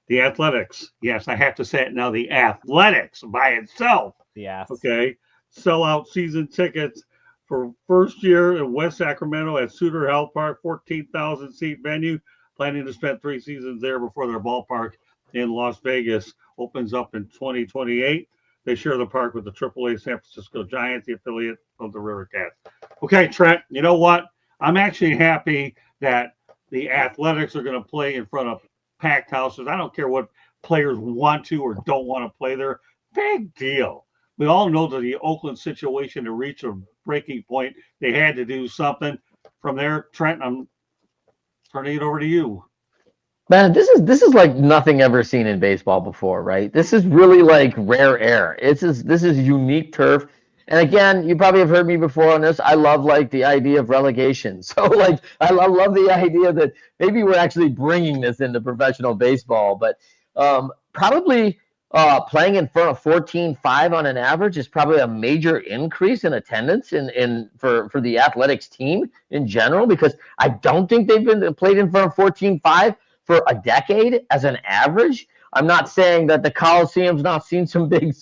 The Athletics. Yes, I have to say it now. The Athletics by itself. Yes. Okay. Sell out season tickets for first year in West Sacramento at Suter Health Park, 14,000 seat venue. Planning to spend 3 seasons there before their ballpark in Las Vegas opens up in 2028. They share the park with the AAA San Francisco Giants, the affiliate of the River Cats. Okay, Trent, you know what? I'm actually happy that the Athletics are going to play in front of packed houses. I don't care what players want to or don't want to play there. Big deal. We all know that the Oakland situation, to reach a breaking point, they had to do something. From there, Trent, I'm turning it over to you. Man, this is like nothing ever seen in baseball before, right? This is really like rare air. This is unique turf. And again, you probably have heard me before on this. I love like the idea of relegation. So like I love the idea that maybe we're actually bringing this into professional baseball. But probably playing in front of 14,500 on an average is probably a major increase in attendance for the Athletics team in general, because I don't think they've been played in front of 14,500 for a decade as an average. I'm not saying that the Coliseum's not seen some big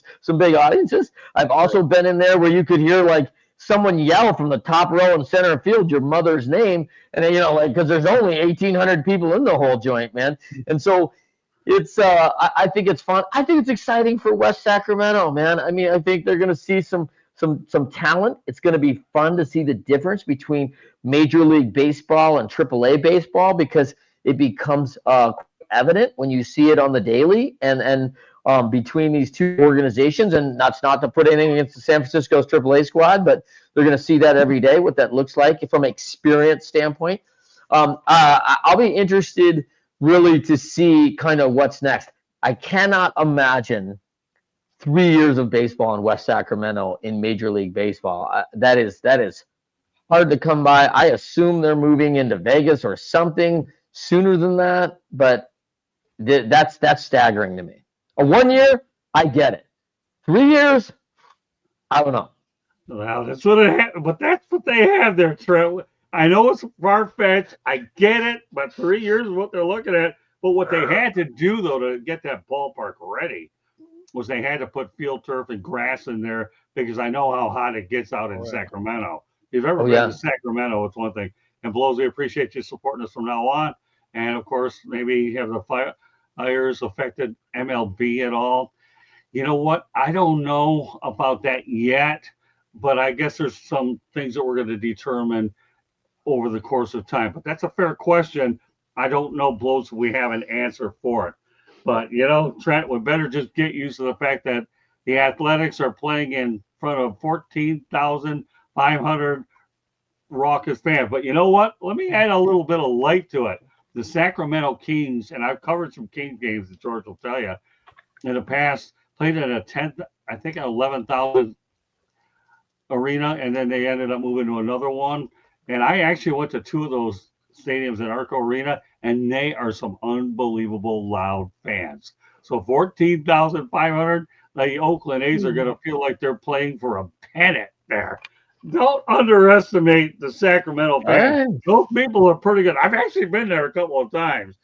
audiences. I've also been in there where you could hear like someone yell from the top row in center field your mother's name, and then, because there's only 1,800 people in the whole joint, man. And so it's I think it's fun. I think it's exciting for West Sacramento, man. I mean, I think they're going to see some talent. It's going to be fun to see the difference between Major League Baseball and AAA baseball, because it becomes evident when you see it on the daily and between these two organizations. And that's not to put anything against the San Francisco's AAA squad, but they're going to see that every day, what that looks like from an experience standpoint. I'll be interested really to see kind of what's next. I cannot imagine 3 years of baseball in West Sacramento in Major League Baseball. That is hard to come by. I assume they're moving into Vegas or something sooner than that, but that's staggering to me. 1 year, I get it. 3 years, I don't know. Well, that's what they have there, Trent. I know it's far-fetched. I get it, but 3 years is what they're looking at. But what they had to do, though, to get that ballpark ready was they had to put field turf and grass in there, because I know how hot it gets out in Sacramento. If you've ever been to Sacramento, it's one thing. And Blows, we appreciate you supporting us from now on. And, of course, maybe have the fires affected MLB at all. You know what? I don't know about that yet, but I guess there's some things that we're going to determine over the course of time. But that's a fair question. I don't know, Blows, if we have an answer for it. But, Trent, we better just get used to the fact that the Athletics are playing in front of 14,000 500 raucous fans. But you know what? Let me add a little bit of light to it. The Sacramento Kings, and I've covered some Kings games that George will tell you, in the past, played at a 10, I think an 11,000 arena, and then they ended up moving to another one. And I actually went to two of those stadiums in Arco Arena, and they are some unbelievable loud fans. So 14,500, the Oakland A's are going to feel like they're playing for a pennant there. Don't underestimate the Sacramento fans. Hey. Those people are pretty good. I've actually been there a couple of times.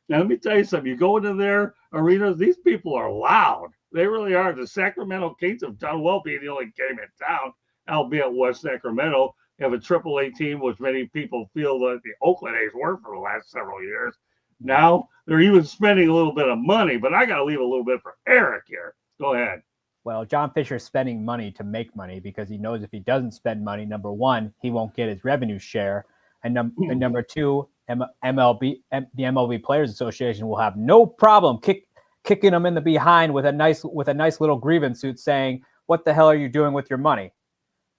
Now, let me tell you something. You go into their arenas, these people are loud. They really are. The Sacramento Kings have done well being the only game in town, albeit West Sacramento. You have a AAA team, which many people feel that the Oakland A's were for the last several years. Now they're even spending a little bit of money, but I got to leave a little bit for Eric here. Go ahead. Well, John Fisher's spending money to make money because he knows if he doesn't spend money, number one, he won't get his revenue share, and number two, the MLB Players Association will have no problem kicking him in the behind with a nice little grievance suit saying, "What the hell are you doing with your money?"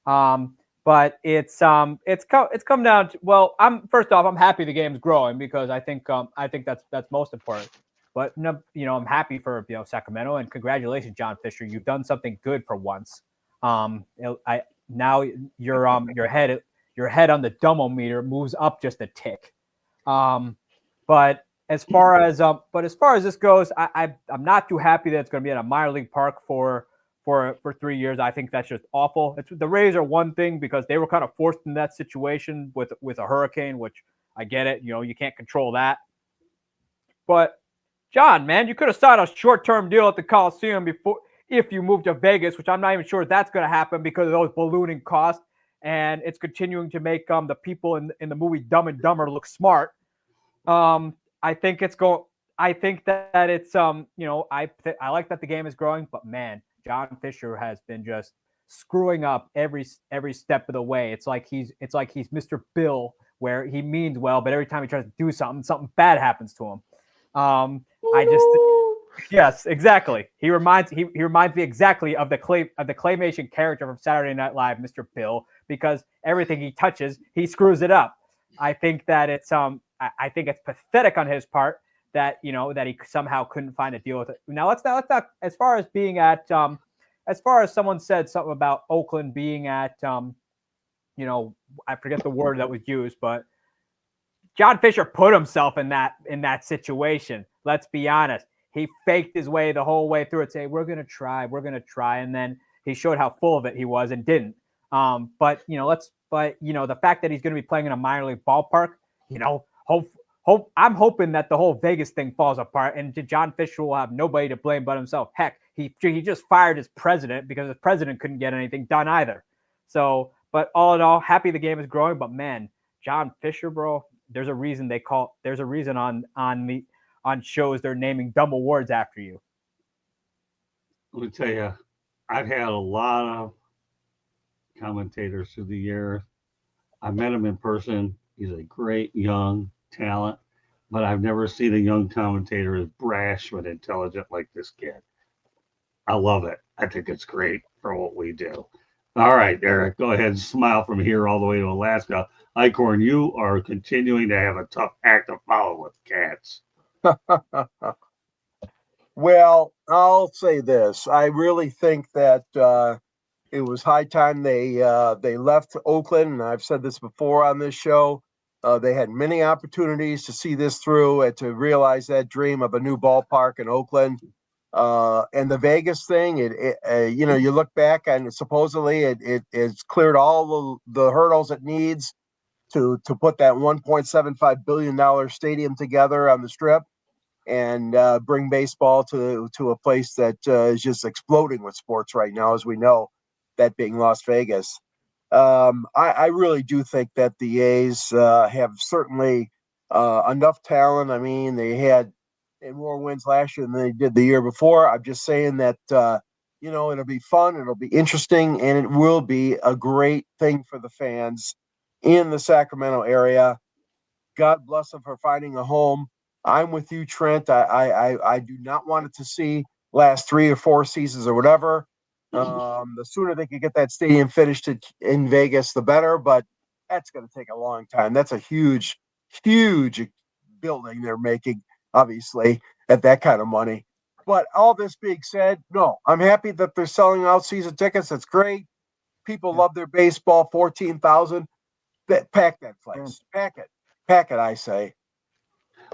But it's come down to, well, I'm happy the game's growing because I think that's most important. But I'm happy for Sacramento, and congratulations, John Fisher. You've done something good for once. Now your head on the dumb-o-meter moves up just a tick. But as far as this goes, I'm not too happy that it's going to be at a minor league park for 3 years. I think that's just awful. The Rays are one thing because they were kind of forced in that situation with a hurricane, which I get it. You can't control that. But John, man, you could have signed a short-term deal at the Coliseum if you moved to Vegas, which I'm not even sure that's going to happen because of those ballooning costs, and it's continuing to make the people in the movie Dumb and Dumber look smart. I think it's going. I think that it's I like that the game is growing, but man, John Fisher has been just screwing up every step of the way. It's like he's Mr. Bill, where he means well, but every time he tries to do something bad happens to him. Yes, exactly. He reminds me exactly of the claymation character from Saturday Night Live, Mr. Bill, because everything he touches, he screws it up. I think that it's pathetic on his part that that he somehow couldn't find a deal with it. Now let's not as far as being at as far as someone said something about Oakland being at I forget the word that was used, but John Fisher put himself in that situation. Let's be honest. He faked his way the whole way through it, saying, we're gonna try, and then he showed how full of it he was and didn't. But the fact that he's gonna be playing in a minor league ballpark, I'm hoping that the whole Vegas thing falls apart and John Fisher will have nobody to blame but himself. Heck, he just fired his president because his president couldn't get anything done either. So, but all in all, happy the game is growing. But man, John Fisher, bro, there's a reason on shows they're naming dumb awards after you. Let me tell you, I've had a lot of commentators through the years. I met him in person. He's a great young talent, but I've never seen a young commentator as brash but intelligent like this kid. I love it. I think it's great for what we do. All right, Eric, go ahead and smile from here all the way to Alaska. Icorn, you are continuing to have a tough act to follow with cats. Well, I'll say this. I really think that it was high time they left Oakland, and I've said this before on this show. They had many opportunities to see this through and to realize that dream of a new ballpark in Oakland. And the Vegas thing, you look back and supposedly it's cleared all the hurdles it needs to put that $1.75 billion stadium together on the Strip and bring baseball to a place that is just exploding with sports right now, as we know, that being Las Vegas. I really do think that the A's have certainly enough talent. I mean, they had more wins last year than they did the year before. I'm just saying that, it'll be fun, it'll be interesting, and it will be a great thing for the fans in the Sacramento area. God bless them for finding a home. I'm with you, Trent. I do not want it to see last 3 or 4 seasons or whatever. The sooner they can get that stadium finished in Vegas, the better. But that's going to take a long time. That's a huge, huge building they're making, obviously, at that kind of money. But all this being said, no, I'm happy that they're selling out season tickets. That's great. People love their baseball. 14,000. Pack that place. Pack it. I say.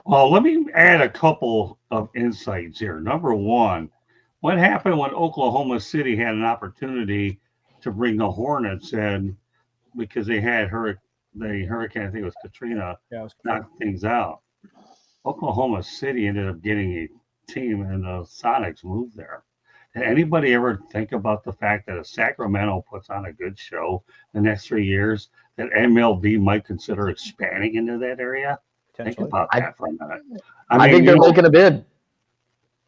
Well, let me add a couple of insights here. Number one, what happened when Oklahoma City had an opportunity to bring the Hornets in because they had the hurricane, I think it was Katrina, knocked things out. Oklahoma City ended up getting a team, and the Sonics moved there. Did anybody ever think about the fact that if Sacramento puts on a good show the next 3 years, that MLB might consider expanding into that area? Think about that for a minute. I think they're making a bid.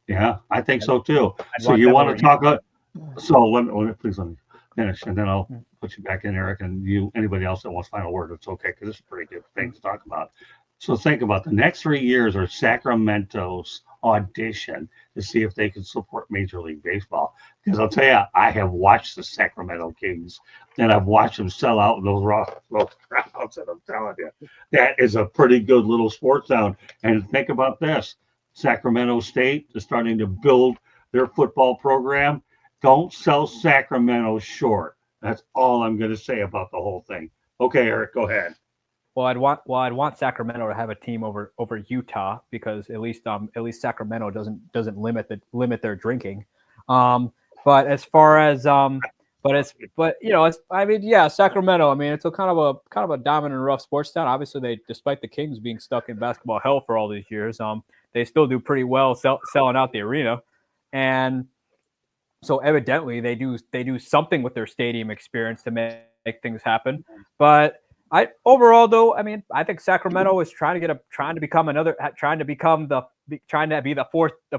Yeah, I think so too. So you want to talk about? So please let me finish, and then I'll put you back in, Eric, and anybody else that wants final word, it's okay because it's a pretty good thing to talk about. So think about the next 3 years are Sacramento's audition to see if they can support Major League Baseball. Because I'll tell you, I have watched the Sacramento Kings, and I've watched them sell out in those crowds, and I'm telling you, that is a pretty good little sports town. And think about this. Sacramento State is starting to build their football program. Don't sell Sacramento short. That's all I'm going to say about the whole thing. Okay, Eric, go ahead. Well, I'd want Sacramento to have a team over Utah because at least Sacramento doesn't limit their drinking. But as far as Sacramento. I mean, it's a kind of a dominant and rough sports town. Obviously, despite the Kings being stuck in basketball hell for all these years, they still do pretty well selling out the arena, and so evidently they do something with their stadium experience to make things happen. But overall, though, I mean, I think Sacramento is trying to be the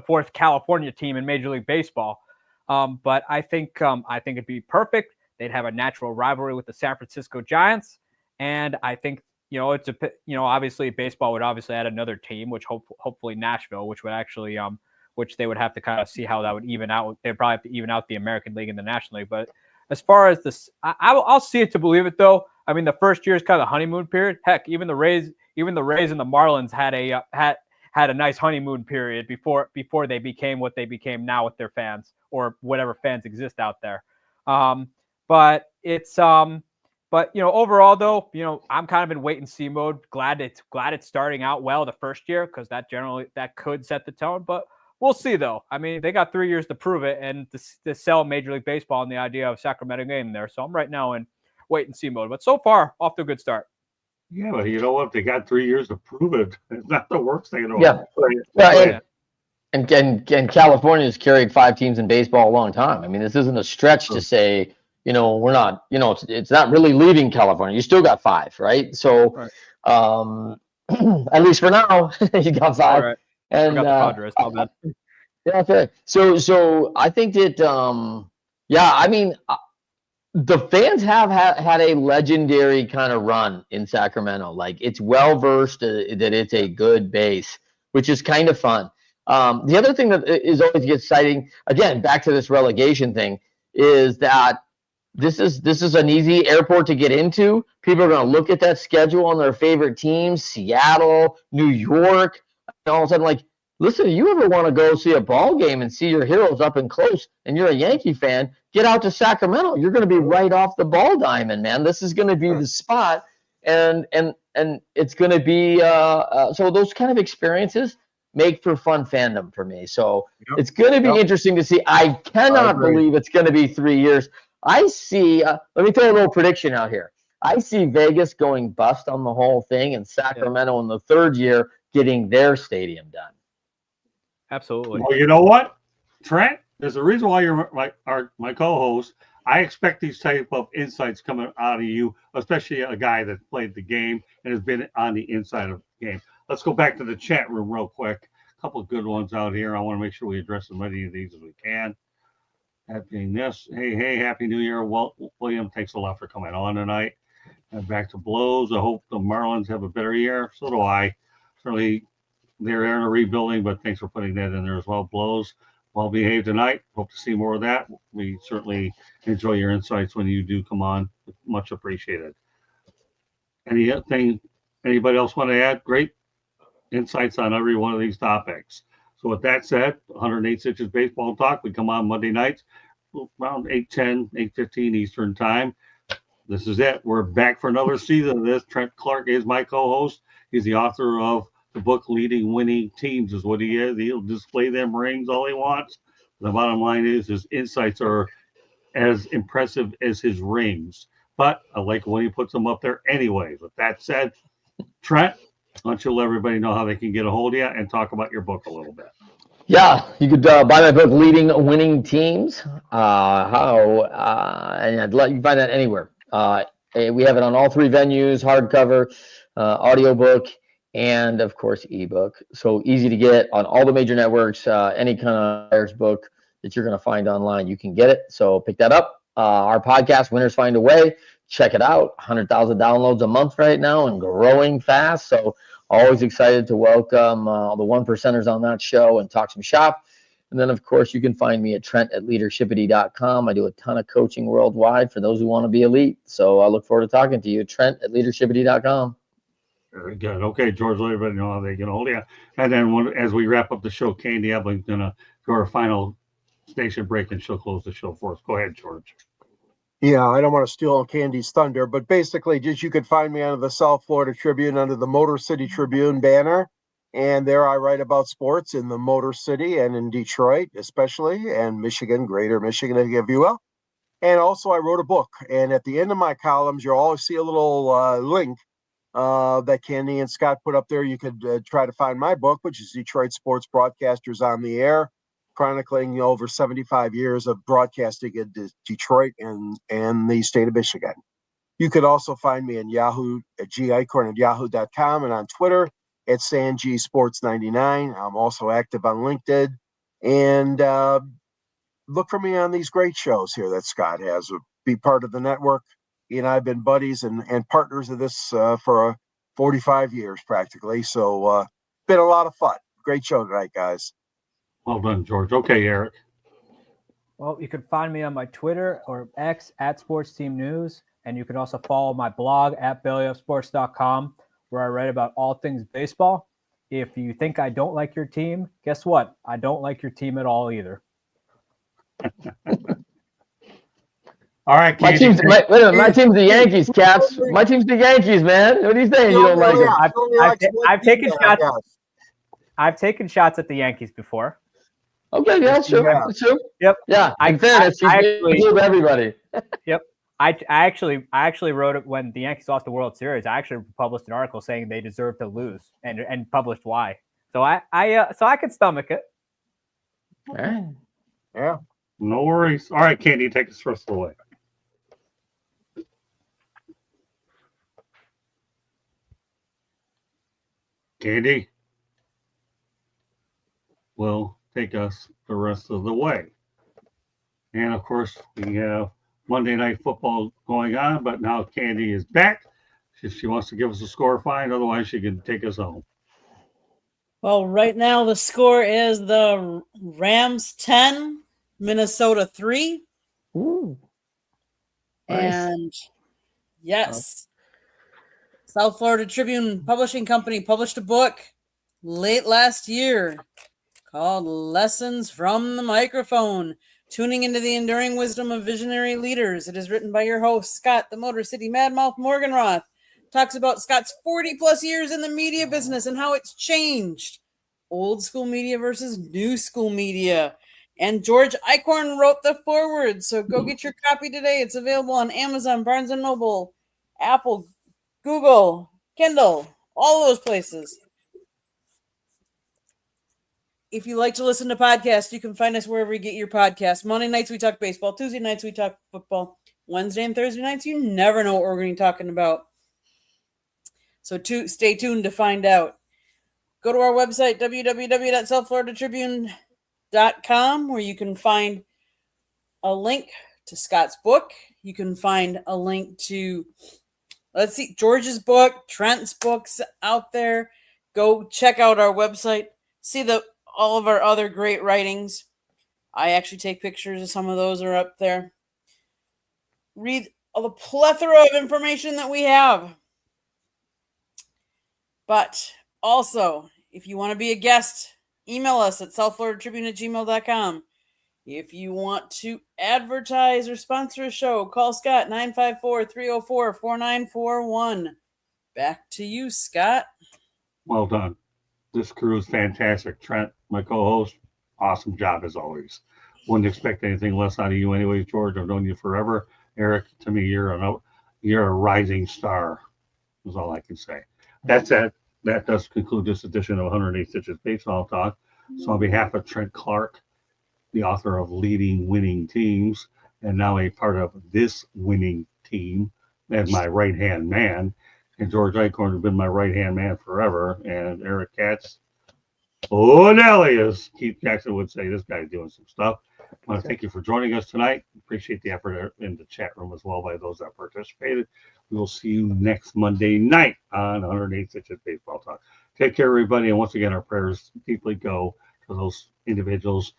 fourth California team in Major League Baseball. But I think it'd be perfect. They'd have a natural rivalry with the San Francisco Giants, and I think obviously baseball would obviously add another team, which hopefully Nashville, which would actually which they would have to kind of see how that would even out. They'd probably have to even out the American League and the National League. But as far as this, I'll see it to believe it, though. I mean, the first year is kind of the honeymoon period. Heck, even the Rays and the Marlins had a nice honeymoon period before they became what they became now with their fans or whatever fans exist out there. But overall though, I'm kind of in wait and see mode. Glad it's starting out well the first year because that could set the tone. But we'll see though. I mean, they got 3 years to prove it and to sell Major League Baseball and the idea of Sacramento game there. So I'm right now in wait and see mode. But so far, off to a good start. Yeah, but you know what? They got 3 years to prove it. It's not the worst thing in the world. Yeah. And California's carried 5 teams in baseball a long time. I mean, this isn't a stretch to say, we're not, it's not really leaving California. You still got 5, right? So, at least for now, you got 5. Right. And the Padres. Yeah, fair. So I think that, I mean, the fans have had a legendary kind of run in Sacramento. Like, it's well versed that it's a good base, which is kind of fun. The other thing that is always exciting, again, back to this relegation thing, is that this is an easy airport to get into. People are going to look at that schedule on their favorite teams, Seattle, New York, and all of a sudden, like, listen, you ever want to go see a ball game and see your heroes up and close, and you're a Yankee fan, get out to Sacramento. You're going to be right off the ball diamond, man. This is going to be the spot, and it's going to be so those kind of experiences make for fun fandom for me. So it's going to be interesting to see. I cannot believe it's going to be 3 years. I see. Let me throw a little prediction out here. I see Vegas going bust on the whole thing, and Sacramento in the 3rd year getting their stadium done. Absolutely. Well, you know what, Trent? There's a reason why you're my co-host. I expect these type of insights coming out of you, especially a guy that played the game and has been on the inside of the game. Let's go back to the chat room real quick. A couple of good ones out here. I want to make sure we address as many of these as we can. That being this, hey, Happy New Year. Well, William, thanks a lot for coming on tonight. And back to blows. I hope the Marlins have a better year. So do I. Certainly, they're in a rebuilding, but thanks for putting that in there as well. Blows. well behaved tonight. Hope to see more of that. We certainly enjoy your insights when you do come on. Much appreciated. Anything anybody else want to add? Great insights on every one of these topics. So with that said, 108 Stitches Baseball Talk. We come on Monday nights around 8:10, 8:15 Eastern Time. This is it. We're back for another season of this. Trent Clark is my co-host. He's the author of the book Leading Winning Teams is what he is. He'll display them rings all he wants. The bottom line is his insights are as impressive as his rings. But I like when he puts them up there anyways. With that said, Trent, why don't you let everybody know how they can get a hold of you and talk about your book a little bit. Yeah, you could buy my book, Leading Winning Teams. And I'd let you find that anywhere. We have it on all three venues: hardcover, audiobook, and of course ebook. So easy to get on all the major networks. Any kind of buyer's book that you're going to find online, you can get it. So pick that up. Our podcast, Winners Find a Way. Check it out. 100,000 downloads a month right now and growing fast. So always excited to welcome the one percenters on that show and talk some shop. And then, of course, you can find me at Trent@leadershipity.com. I do a ton of coaching worldwide for those who want to be elite. So I look forward to talking to you. Trent@leadershipity.com. Very good. Okay, George, let everybody know how they get a hold of you. And then as we wrap up the show, Candy Ebling's going to go our final station break and she'll close the show for us. Go ahead, George. Yeah, I don't want to steal Candy's thunder, but basically, just you could find me under the South Florida Tribune under the Motor City Tribune banner. And there I write about sports in the Motor City and in Detroit, especially, and Michigan, greater Michigan, if you will. And also, I wrote a book. And at the end of my columns, you'll always see a little link that Candy and Scott put up there. You could try to find my book, which is Detroit Sports Broadcasters on the Air, chronicling over 75 years of broadcasting in Detroit and the state of Michigan. You could also find me in Yahoo at gicorn at yahoo.com and on Twitter at SanGSports99. I'm also active on LinkedIn. And look for me on these great shows here that Scott has. Be part of the network. He and I have been buddies and partners of this for 45 years practically. So been a lot of fun. Great show tonight, guys. Well done, George. Okay, Eric. Well, you can find me on my Twitter or X at Sports Team News. And you can also follow my blog at bellyofsports.com, where I write about all things baseball. If you think I don't like your team, guess what? I don't like your team at all either. All right, My Candy. team's the Yankees, Caps. My team's the Yankees, man. What are you saying? You don't like them? I've taken shots. I've taken shots at the Yankees before. Okay, yeah, sure. Yeah. That's true. Yep. Yeah, in fairness, he's to everybody. Yep. I actually wrote it when the Yankees lost the World Series. I actually published an article saying they deserved to lose and published why. So I could stomach it. All right. Yeah. No worries. All right, Candy, take us first away. Candy will take us the rest of the way. And of course, we have Monday Night Football going on, but now Candy is back. If she wants to give us a score, fine. Otherwise, she can take us home. Well, right now the score is the Rams 10, Minnesota 3. Ooh. Nice. And yes, South Florida Tribune Publishing Company published a book late last year called Lessons from the Microphone, Tuning into the Enduring Wisdom of Visionary Leaders. It is written by your host, Scott, the Motor City Madmouth Morganroth. Talks about Scott's 40 plus years in the media business and how it's changed. Old school media versus new school media. And George Eichhorn wrote the foreword. So go get your copy today. It's available on Amazon, Barnes & Noble, Apple, Google, Kindle, all those places. If you like to listen to podcasts, you can find us wherever you get your podcasts. Monday nights, we talk baseball. Tuesday nights, we talk football. Wednesday and Thursday nights, you never know what we're going to be talking about. So stay tuned to find out. Go to our website, www.southfloridatribune.com, where you can find a link to Scott's book. You can find a link to, George's book, Trent's books out there. Go check out our website. See all of our other great writings. I actually take pictures of some of those are up there. Read all the plethora of information that we have. But also, if you want to be a guest, email us at southfloridatribune@gmail.com. If you want to advertise or sponsor a show, call Scott 954-304-4941. Back to you, Scott. Well done. This crew is fantastic. Trent, my co-host, awesome job as always. Wouldn't expect anything less out of you anyway, George. I've known you forever. Eric, to me, you're a rising star, is all I can say. That's it. That does conclude this edition of 108 Stitches Baseball Talk. So on behalf of Trent Clark, the author of Leading Winning Teams, and now a part of this winning team, as my right-hand man, and George Eichhorn has been my right-hand man forever, and Eric Katz, oh, there he is. Keith Jackson would say, this guy's doing some stuff. I want to thank you for joining us tonight. Appreciate the effort in the chat room as well by those that participated. We will see you next Monday night on 108 Stitches Baseball Talk. Take care, everybody, and once again, our prayers deeply go to those individuals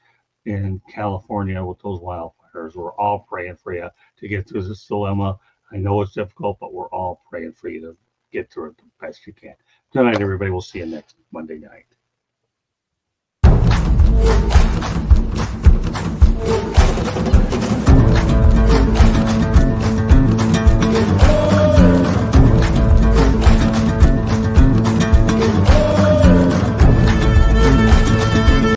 in California with those wildfires. We're all praying for you to get through this dilemma. I know it's difficult, but we're all praying for you to get through it the best you can. Good night, everybody. We'll see you next Monday night.